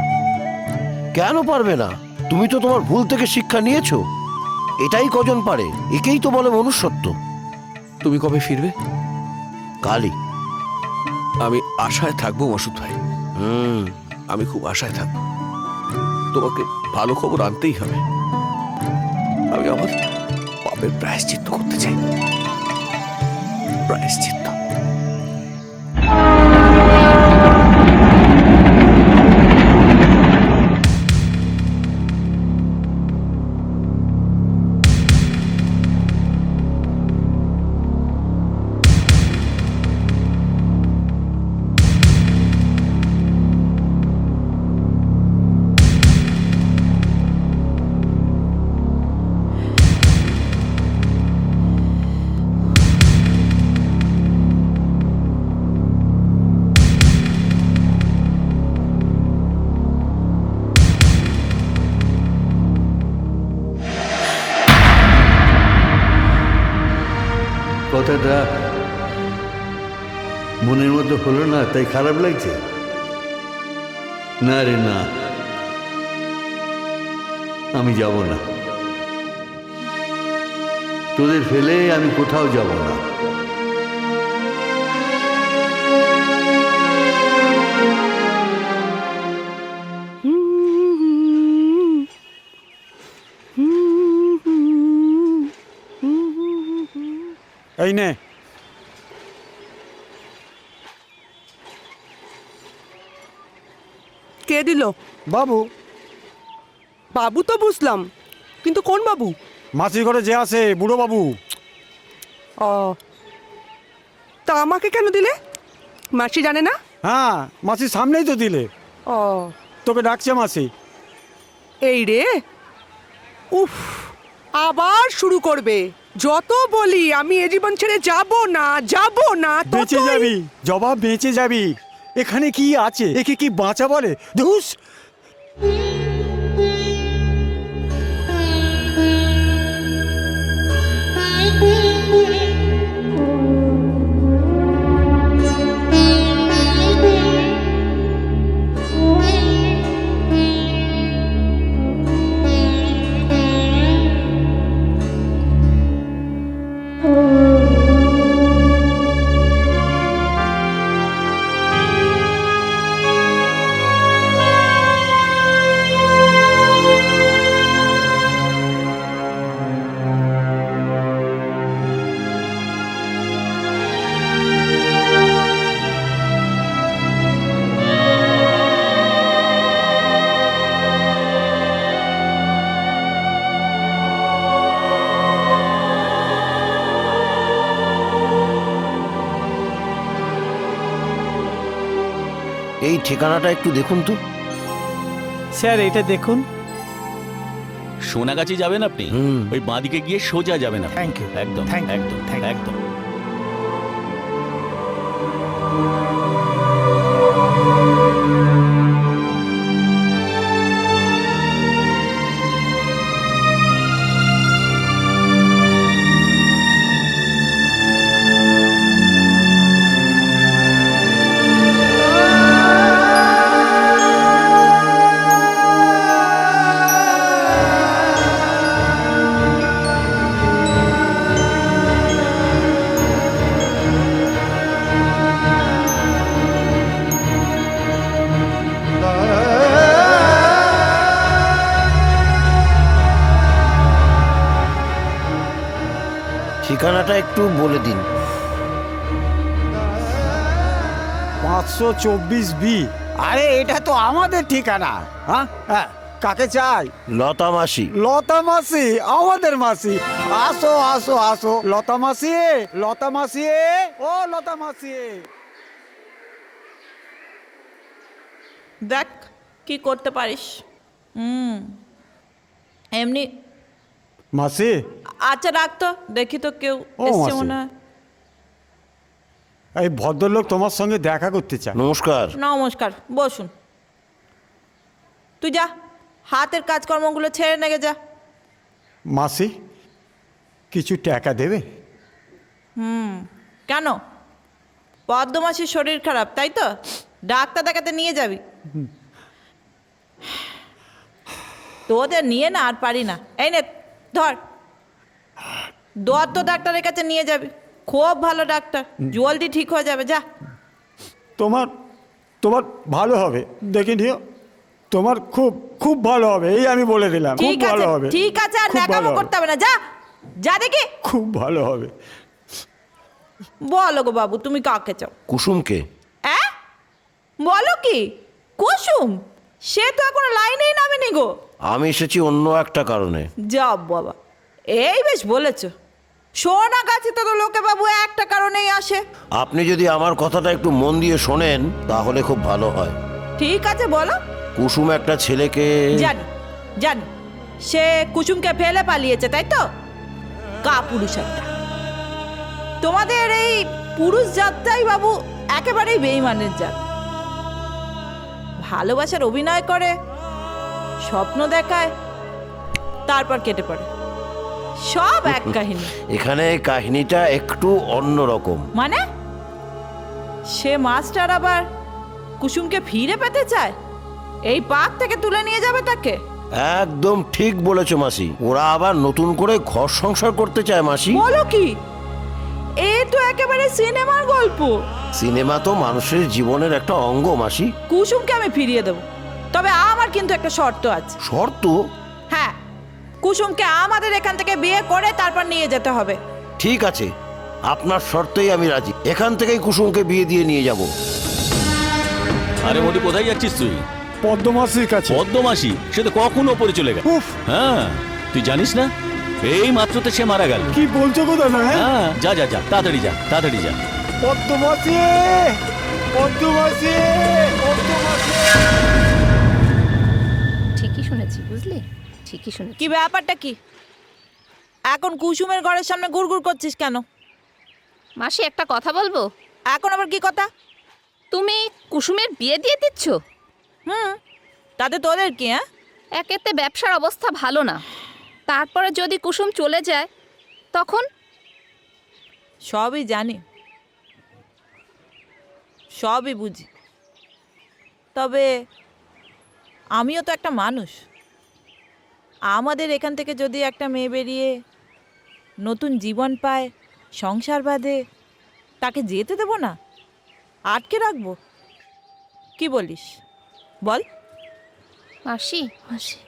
কেন পারবে না? তুমি তো তোমার ভুল থেকে শিক্ষা নিয়েছো। এটাই কজন পারে, একেই তো বলে মনুষ্যত্ব। তুমি কবে ফিরবে? কালই। আমি আশায় থাকবো মাসুদ ভাই। আমি খুব আশায় থাকবো। তোমাকে ভালো খবর আনতেই হবে। আমি আমার পাপের প্রায়শ্চিত্ত করতে চাই। প্রায়শ্চিত্ত। কথাটা মনের মতো হলো না তাই খারাপ লাগছে? না রে না, আমি যাব না। তোদের ফেলে আমি কোথাও যাব না। এই নে, কে দিল? বাবু। বাবু তো বুঝলাম, কিন্তু কোন বাবু? মাসির ঘরে যে আছে, বুড়ো বাবু। ও, তা আমাকে কেন দিলে? মাসি জানে না? হ্যাঁ, মাসির সামনেই তো দিলে। ও, তোকে ডাকছে মাসি। এই রে, উফ, আবার শুরু করবে। যত বলি আমি এ জীবন ছেড়ে যাব না, বেঁচে যাবি, জবাব বেঁচে যাবি। এখানে কি আছে? একে কি বাঁচা বলে? ধুস। ঠিকানাটা একটু দেখুন তো। স্যার এটা দেখুন। সোনাগাছি যাবেন আপনি, ওই বাঁদিকে গিয়ে সোজা যাবেন আপনি। Thank you. একদম একদম একদম। ঠিকানাটা একটু বলে দিন। 524B। আরে এটা তো আমাদের ঠিকানা। হ্যাঁ হ্যাঁ, কাকে চাই? লতা মাসি। লতা মাসি, আমাদের মাসি। আসো আসো আসো, লতা মাসি, লতা মাসি, ও লতা মাসি। দেখ কি করতে পারিস। এমনি মাসি, আচ্ছা রাখতো, দেখি তো কেউ ও এসছে মাসি। মনে হয়। এই ভদ্রলোক তোমার সঙ্গে দেখা করতে চায়। নমস্কার। নমস্কার, বসুন। তুই যা, হাতের কাজকর্মগুলো ছেড়ে নেগে যা। মাসি, কিছু টাকা দেবে? কেন? পদ্মমাসির শরীর খারাপ তাই তো? ডাক্তার দেখাতে নিয়ে যাবি? তোদের নিয়ে না আর পারি না। এই নে ধর, দত্ত ডাক্তারের কাছে নিয়ে যাবি, খুব ভালো ডাক্তার, জলদি ঠিক হয়ে যাবে। যা। তোমার তোমার ভালো হবে, দেখে নিও। তোমার খুব খুব ভালো হবে, এই আমি বলে দিলাম। খুব ঠিক ভালো আছে, হবে, ঠিক আছে, আর খুব ন্যাকামো ভালো হবে। করতে হবে না। যা যা দেখি। খুব ভালো হবে। বলো গো বাবু, তুমি কাকে চাও? কুসুমকে। বলো কি? কুসুম? সে তো এখনো লাইনেই নামেনি গো। আমি এসেছি অন্য একটা কারণে। যা বাবা, এই বেশ বলেছ। সোনাগাছি তো লোকে বাবু একটা কারণেই আসে। আপনি যদি আমার কথাটা একটু মন দিয়ে শোনেন তাহলে খুব ভালো হয়। ঠিক আছে বলো। কুসুম একটা ছেলেকে। জানি জানি, সে কুসুমকে ফেলে পালিয়েছে তাই তো? কাপুরুষ একটা। তোমাদের এই পুরুষ জাতটাই বাবু একেবারেই বেঈমানের জাত। ভালোবাসার অভিনয় করে, স্বপ্ন দেখায়, তারপর কেটে পড়ে। সব এক কাহিনী। এখানে কাহিনীটা একটু অন্যরকম। মানে সে মাস্টার আবার কুসুমকে ফিরে পেতে চায়, এই পাক থেকে তুলে নিয়ে যাবে তাকে। একদম ঠিক বলেছো মাসি, ওরা আবার নতুন করে ঘর সংসার করতে চায় মাসি। বলো কি? এ তো একেবারে সিনেমার গল্প। সিনেমা তো মানুষের জীবনের একটা অঙ্গ মাসি। কুসুমকে আমি ফিরিয়ে দেব, তবে আমার কিন্তু একটা শর্ত আছে। শর্ত? হ্যাঁ, কুসুমকে আমাদের এখান থেকে বিয়ে করে তারপর নিয়ে যেতে হবে। ঠিক আছে, আপনার শর্তেই আমি রাজি। এখান থেকেই কুসুমকে বিয়ে দিয়ে নিয়ে যাব। আরে মোটি, কোথায় যাচ্ছিস তুই? পদ্মমাসির কাছে। পদ্মমাসি? সে তো কখন ওপরে চলে গেল। হ্যাঁ, তুই জানিস না এই মাত্র তো সে মারা গেল। কি বলছো গো দাদা? হ্যাঁ, যা যা যা, তাড়াতাড়ি যা, তাড়াতাড়ি যা। পদ্মমাসি, পদ্মমাসি, পদ্মমাসি। ঠিকই শুনেছি, বুঝলি? ঠিকই শুনেছি। কি ব্যাপারটা কি? এখন কুসুমের ঘরের সামনে গুড়গুড় করছিস কেন? মাসি, একটা কথা বলবো। এখন আবার কি কথা? তুমি কুসুমের বিয়ে দিয়ে দিচ্ছ? তাতে তোদের কি? একেতে ব্যবসার অবস্থা ভালো না, তারপরে যদি কুসুম চলে যায় তখন? সবই জানি, সবই বুঝি, তবে আমিও তো একটা মানুষ। আমাদের এখান থেকে যদি একটা মেয়ে বেরিয়ে নতুন জীবন পায়, সংসার বাঁধে, তাকে যেতে দেব না? আটকে রাখবো? কি বলিস বল? মাসি, মাসি,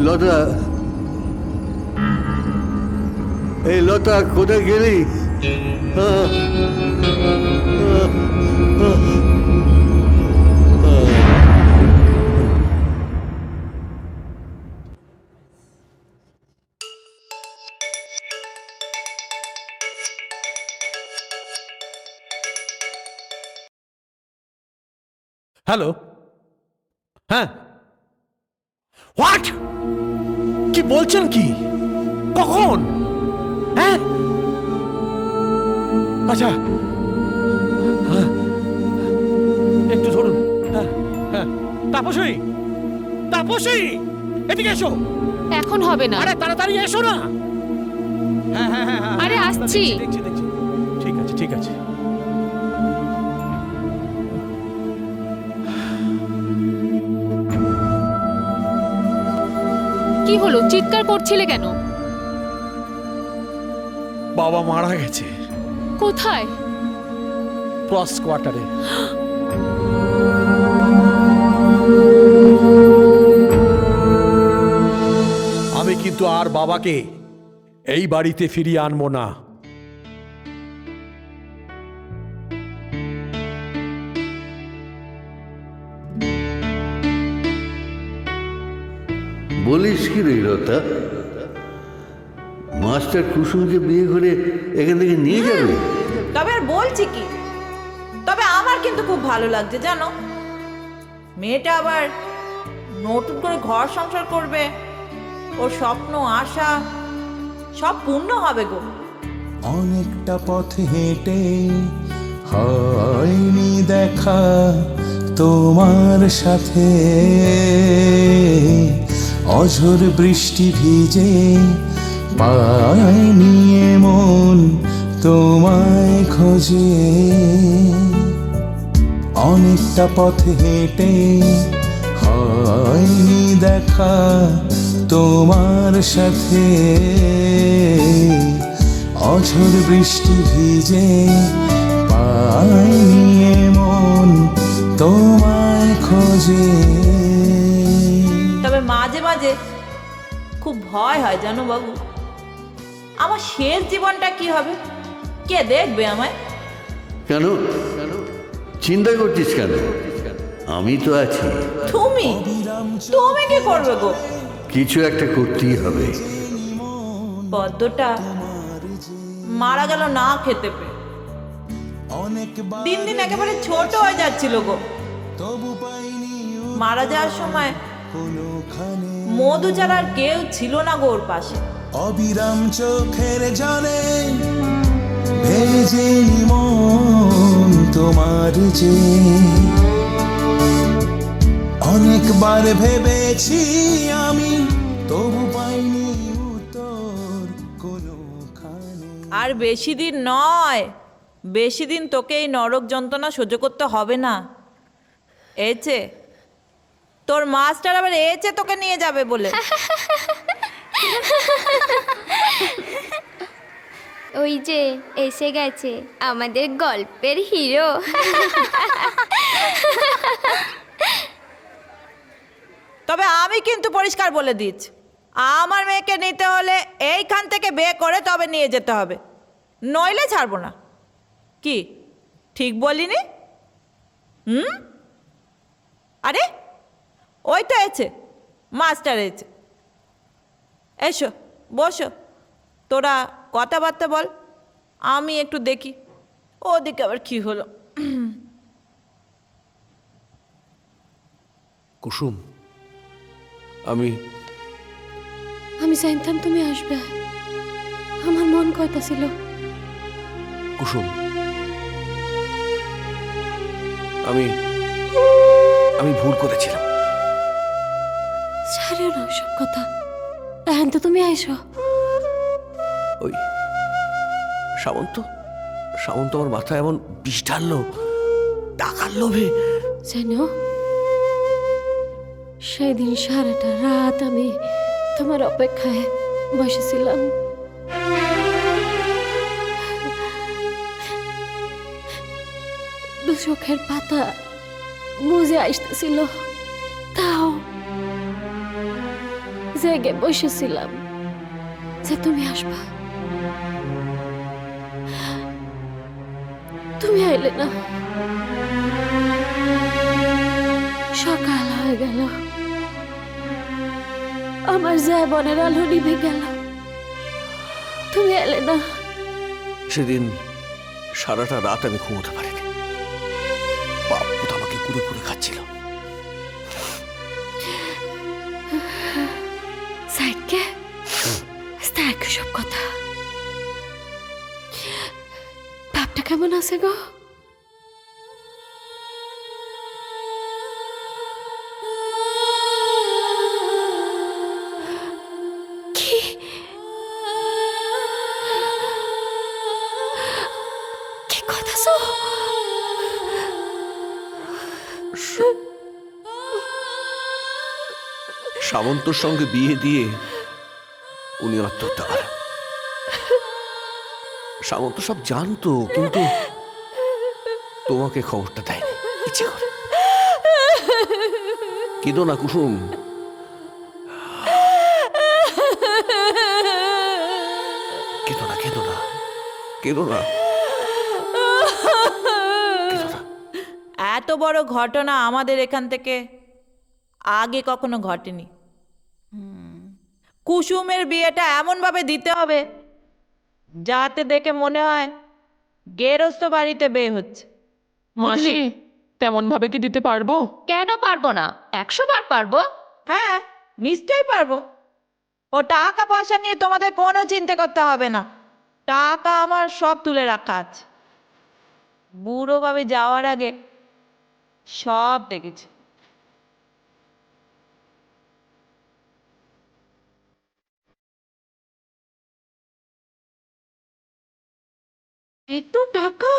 লতা, এই লতা কোথায় গেলি? হ্যালো, হ্যাঁ, হোয়াট? কি বলছেন? কি, কখন? হ্যাঁ, আচ্ছা, হ্যাঁ, একটু ধরুন। হ্যাঁ হ্যাঁ, তাপসী, তাপসী, এদিকে এসো। এখন হবে না। আরে তাড়াতাড়ি এসো না। হ্যাঁ হ্যাঁ হ্যাঁ, আরে আসছি। দেখছি দেখছি, ঠিক আছে ঠিক আছে। কি হলো, চিৎকার করছিলে কেন? বাবা মারা গেছে। কোথায়? ক্রস কোয়ার্টারে। আমি কিন্তু আর বাবাকে এই বাড়িতে ফিরিয়ে আনবো না। বলিস কি রে লতা? মাস্টার কুসুমকে বিয়ে করে এখান থেকে নিয়ে যাবে? তবে আর বলছি কি, তবে আমার কিন্তু খুব ভালো লাগছে জানো। মেয়েটা আবার নতুন করে ঘর সংসার করবে, ওর স্বপ্ন আশা সব পূর্ণ হবে গো। অনেকটা পথ হেঁটে হয়নি দেখা তোমার সাথে, অঝোর বৃষ্টি ভিজে পায়নি মন তোমায় খোঁজে। অনেকটা পথ হেঁটে হয়নি দেখা তোমার সাথে, অঝোর বৃষ্টি ভিজে পায়নি মন তোমায় খোঁজে। তবে মাঝে মাঝে খুব ভয় হয় জানো বাবু, আমার শেষ জীবনটা কি হবে, কে দেখবে আমায়? কেন চিন্তা করছিস কেন? আমি তো আছি। তুমি তুমি কি করবে গো? কিছু একটা করতেই হবে। পদ্মটা মারা গেল না খেতে পেয়ে, দিন দিন একেবারে ছোট হয়ে যাচ্ছিল গো। মারা যাওয়ার সময় মধু ছাড়া আর কেউ ছিল না গো ওর পাশে। অবিরাম চোখের জলে ভেজে মন তোমার যে, অনেকবার ভেবেছি আমি তবু পাইনি উত্তর কোনোখানে। আর বেশি দিন নয়, বেশি দিন তোকে এই নরক যন্ত্রণা সহ্য করতে হবে না। এছে তোর মাস্টার আবার এছে তোকে নিয়ে যাবে বলে। ওই যে এসে গেছে আমাদের গল্পের হিরো। তবে আমি কিন্তু পরিষ্কার বলে দিচ্ছি, আমার মেয়েকে নিতে হলে এইখান থেকে বিয়ে করে তবে নিয়ে যেতে হবে, নইলে ছাড়বো না। কি ঠিক বলিনি? আরে ওই তো এছে, মাস্টার এছে। এসো বসো, তোরা কথাবার্তা বল, আমি একটু দেখি ওদিকে আবার কি হলো। কুসুম, আমি জানতাম তুমি আসবে, আমার মন কইতাছিল। কুসুম, আমি ভুল করেছিলাম। ছাড়িও না সব কথা, এখন তো তুমি আইসো। ওই সামন্ত আমার মাথায় এমন বিষ ঢাললো, টাকার লোভে। জানো, সেদিন সারাটা রাত আমি তোমার অপেক্ষায় বসেছিলাম। দু চোখের পাতা বুঝে আসতেছিল, তাও জেগে বসেছিলাম যে তুমি আসবা। তুমি আইলে না। সকাল হয়ে গেল, আমার জীবনের আলো নিভে গেল, তুমি এলে না। সেদিন সারাটা রাত আমি ঘুমোতে পারিনি। বাপু তো আমাকে কুড়ে কুড়ে খাচ্ছিল। সাইডকে সব কথা। বাপটা কেমন আছে গো? কি কি কথা সো? সামন্তর সঙ্গে বিয়ে দিয়ে উনি আত্মহত্যা করেন। সামন্ত সব জানতো, কিন্তু তোমাকে খবরটা দেয়নি ইচ্ছে করে। কেঁদো না কুসুম, কেঁদো না, কেঁদো না, কেঁদো না। এত বড় ঘটনা আমাদের এখান থেকে আগে কখনো ঘটেনি। কুসুমের বিয়েটা এমনভাবে দিতে হবে যাতে দেখে মনে হয় গেরস্ত বাড়িতে বিয়ে হচ্ছে। মাসি তেমন ভাবে কি দিতে পারবো? কেন পারবো না? 100 বার পারবো। হ্যাঁ, নিশ্চয়ই পারবো। ও টাকা পয়সা নিয়ে তোমাদের কোনো চিন্তা করতে হবে না। টাকা আমার সব তুলে রাখা আছে। বুড়ো ভাবে যাওয়ার আগে সব দেখেছি। এত টাকা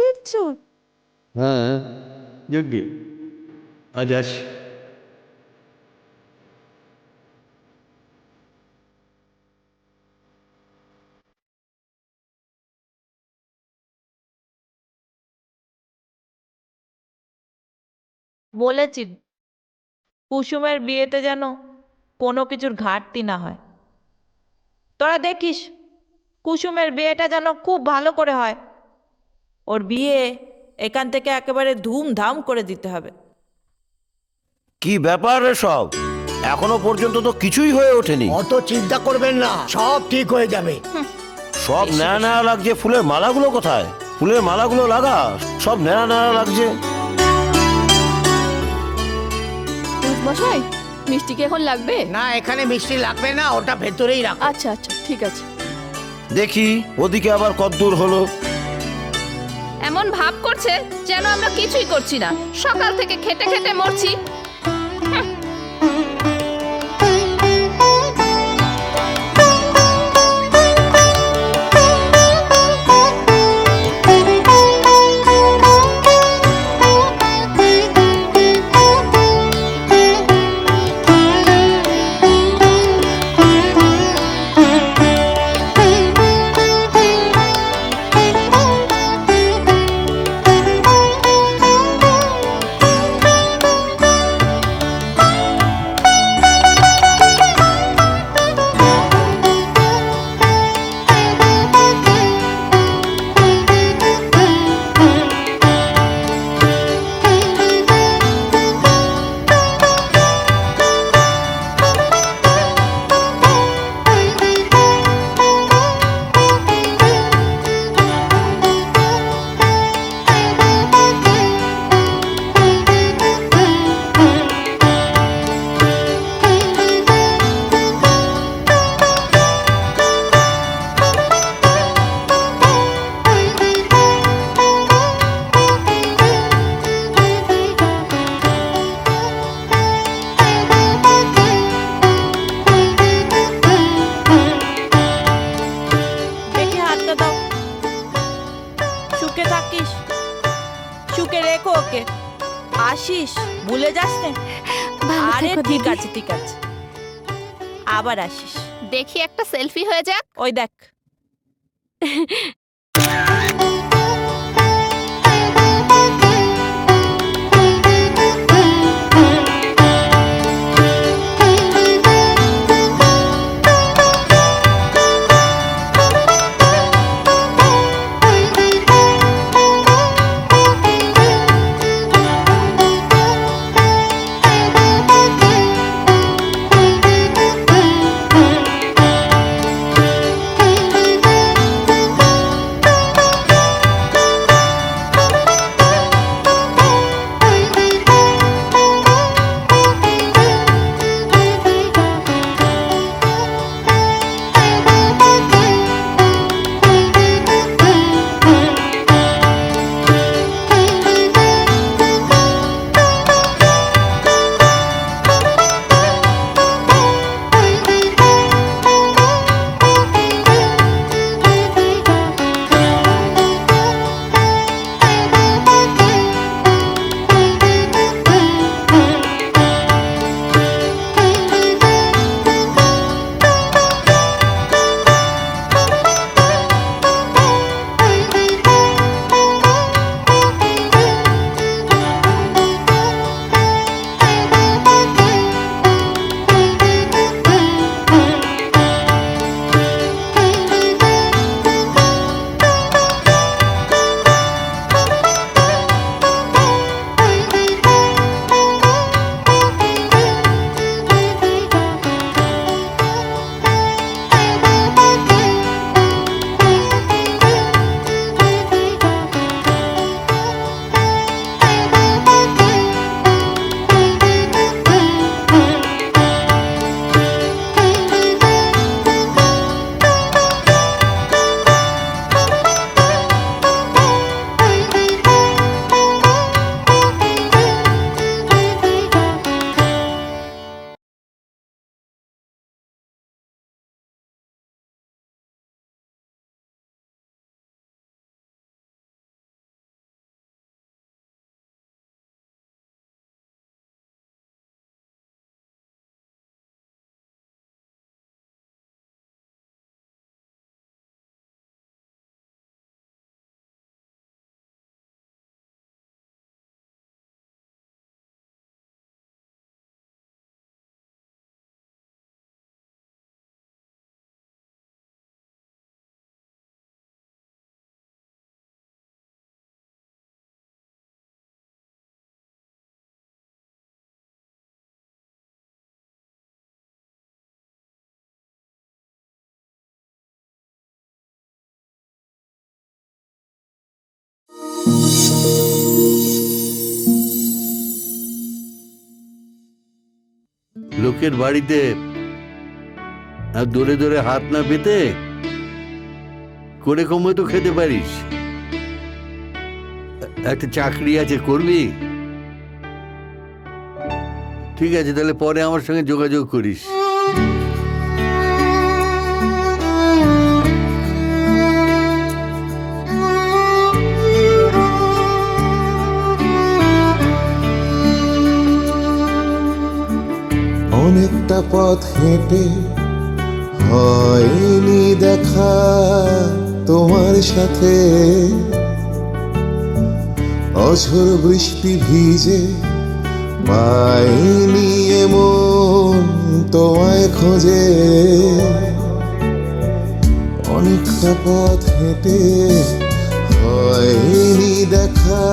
দিচ্ছ? হ্যাঁ, যজ্ঞে আজ আসি। বলেছি কুসুমের বিয়েতে যেন কোনো কিছুর ঘাটতি না হয়। তোরা দেখিস কুসুমের বিয়েটা যেন খুব ভালো করে হয়। ওর বিয়ে এখান থেকে একেবারে ধুমধাম করে দিতে হবে। কি ব্যাপার সব? এখনো পর্যন্ত তো কিছুই হয়ে ওঠেনি। অত চিন্তা করবেন না, সব ঠিক হয়ে যাবে। সব নেড়া নেড়া লাগছে। ফুলের মালাগুলো কোথায়? ফুলের মালাগুলো লাগা, সব নেড়া নেড়া লাগছে। মশাই, মিষ্টি কি এখন লাগবে? না, এখানে মিষ্টি লাগবে না, ওটা ভেতরেই রাখ। আচ্ছা আচ্ছা, ঠিক আছে। দেখি ওদিকে আবার কদ্দূর হলো। এমন ভাব করছে যেন আমরা কিছুই করছি না, সকাল থেকে খেটে খেটে মরছি। আসিস, ভুলে যাস না? আরে ঠিক আছে ঠিক আছে, আবার আসিস। দেখি একটা সেলফি হয়ে যাক। ওই দেখ। লোকের বাড়িতে আর দূরে দূরে হাত না পেতে করে কমে তো খেতে পারিস। একটা চাকরি আছে, করবি? ঠিক আছে, তাহলে পরে আমার সঙ্গে যোগাযোগ করিস। অনেকটা পথ হেঁটে হয়নি দেখা তোমার সাথে, অঝোর বৃষ্টি ভিজে পাইনি এমন তোমায় খোঁজে। অনেকটা পথ হেঁটে হয়নি দেখা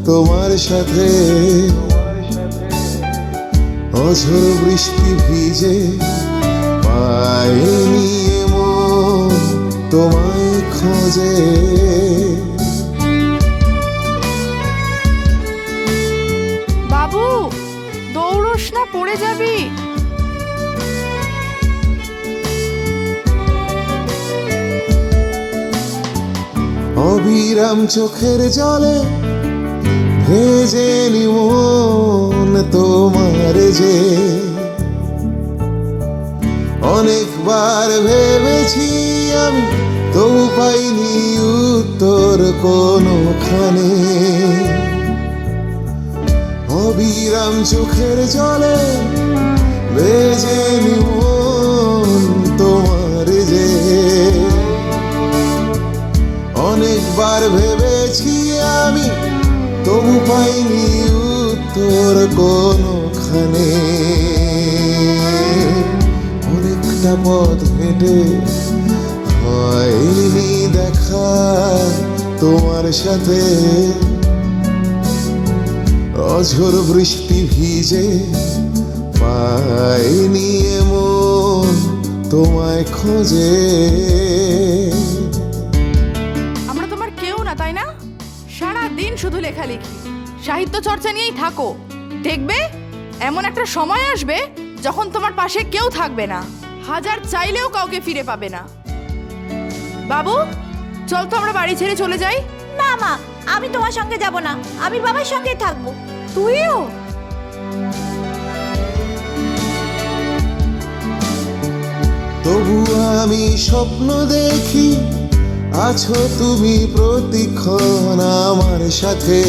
তোমার সাথে, অঝোর বৃষ্টি ভিজে পাইনি এমন তোমায় খোঁজে। বাবু দৌড়স না, পড়ে যাবি। অবিরাম চোখের জলে ভেজে নিমন তোমার যে, অনেকবার ভেবেছি আমি তবু পাইনি উত্তর কোনোখানে। অবিরাম চোখের জলে ভেজে নিমন তোমার যে, অনেকবার ভেবেছি আমি তবু পাইনি উত্তর কোনোখানে। অনেকটা পথ হেঁটে হয়নি দেখা তোমার সাথে, অঝোর বৃষ্টি ভিজে পাইনি এমন তোমায় খোঁজে। আমরা তোমার কেউ না, তাই না? সারা দিন শুধু লেখালেখি, সাহিত্য চর্চা নিয়েই থাকো। দেখবে এমন একটা সময় আসবে যখন তোমার পাশে কেউ থাকবে না, হাজার চাইলেও কাউকে ফিরে পাবে না। বাবু চল তো আমরা বাড়ি ছেড়ে চলে যাই। না মা, আমি তোমার সঙ্গে যাব না, আমি বাবার সঙ্গেই থাকবো। তুইও? তবু আমি স্বপ্ন দেখি আছো তুমি প্রতিক্ষণ আমার সাথে।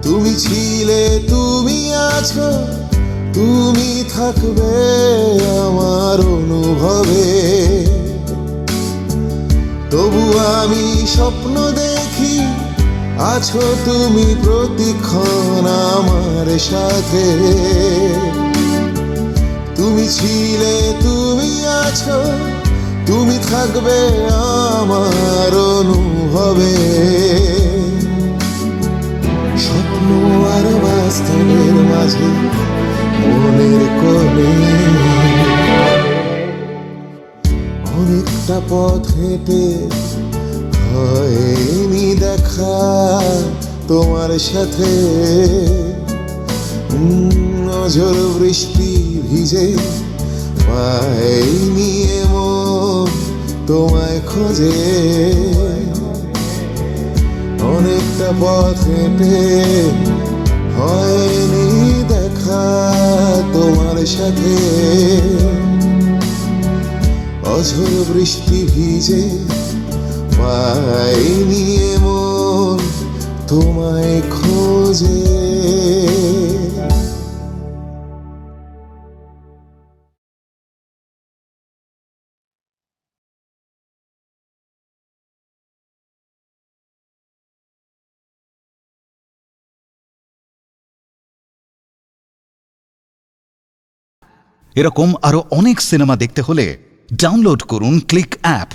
তুমি ছিলে, তুমি আছো, তুমি থাকবে আমার অনুভবে। তবু আমি স্বপ্ন দেখি আছো তুমি প্রতিক্ষণ আমার সাথে। তুমি ছিলে, তুমি আছো, তুমি থাকবে আমার অনুভবে। স্বপ্ন আর বাস্তবের মাঝে মনের কোণে অনেকটা পথ হেঁটে হয়নি দেখা তোমার সাথে। নজর বৃষ্টি ভিজে পাইনি এমন তোমায় খোঁজে। অনেকটা পথ হেঁটে হয়নি দেখা তোমার সাথে, অঝোর বৃষ্টি ভিজে পাইনি এমন তোমায় খোঁজে। এরকম আরো অনেক সিনেমা দেখতে হলে ডাউনলোড করুন ক্লিক অ্যাপ।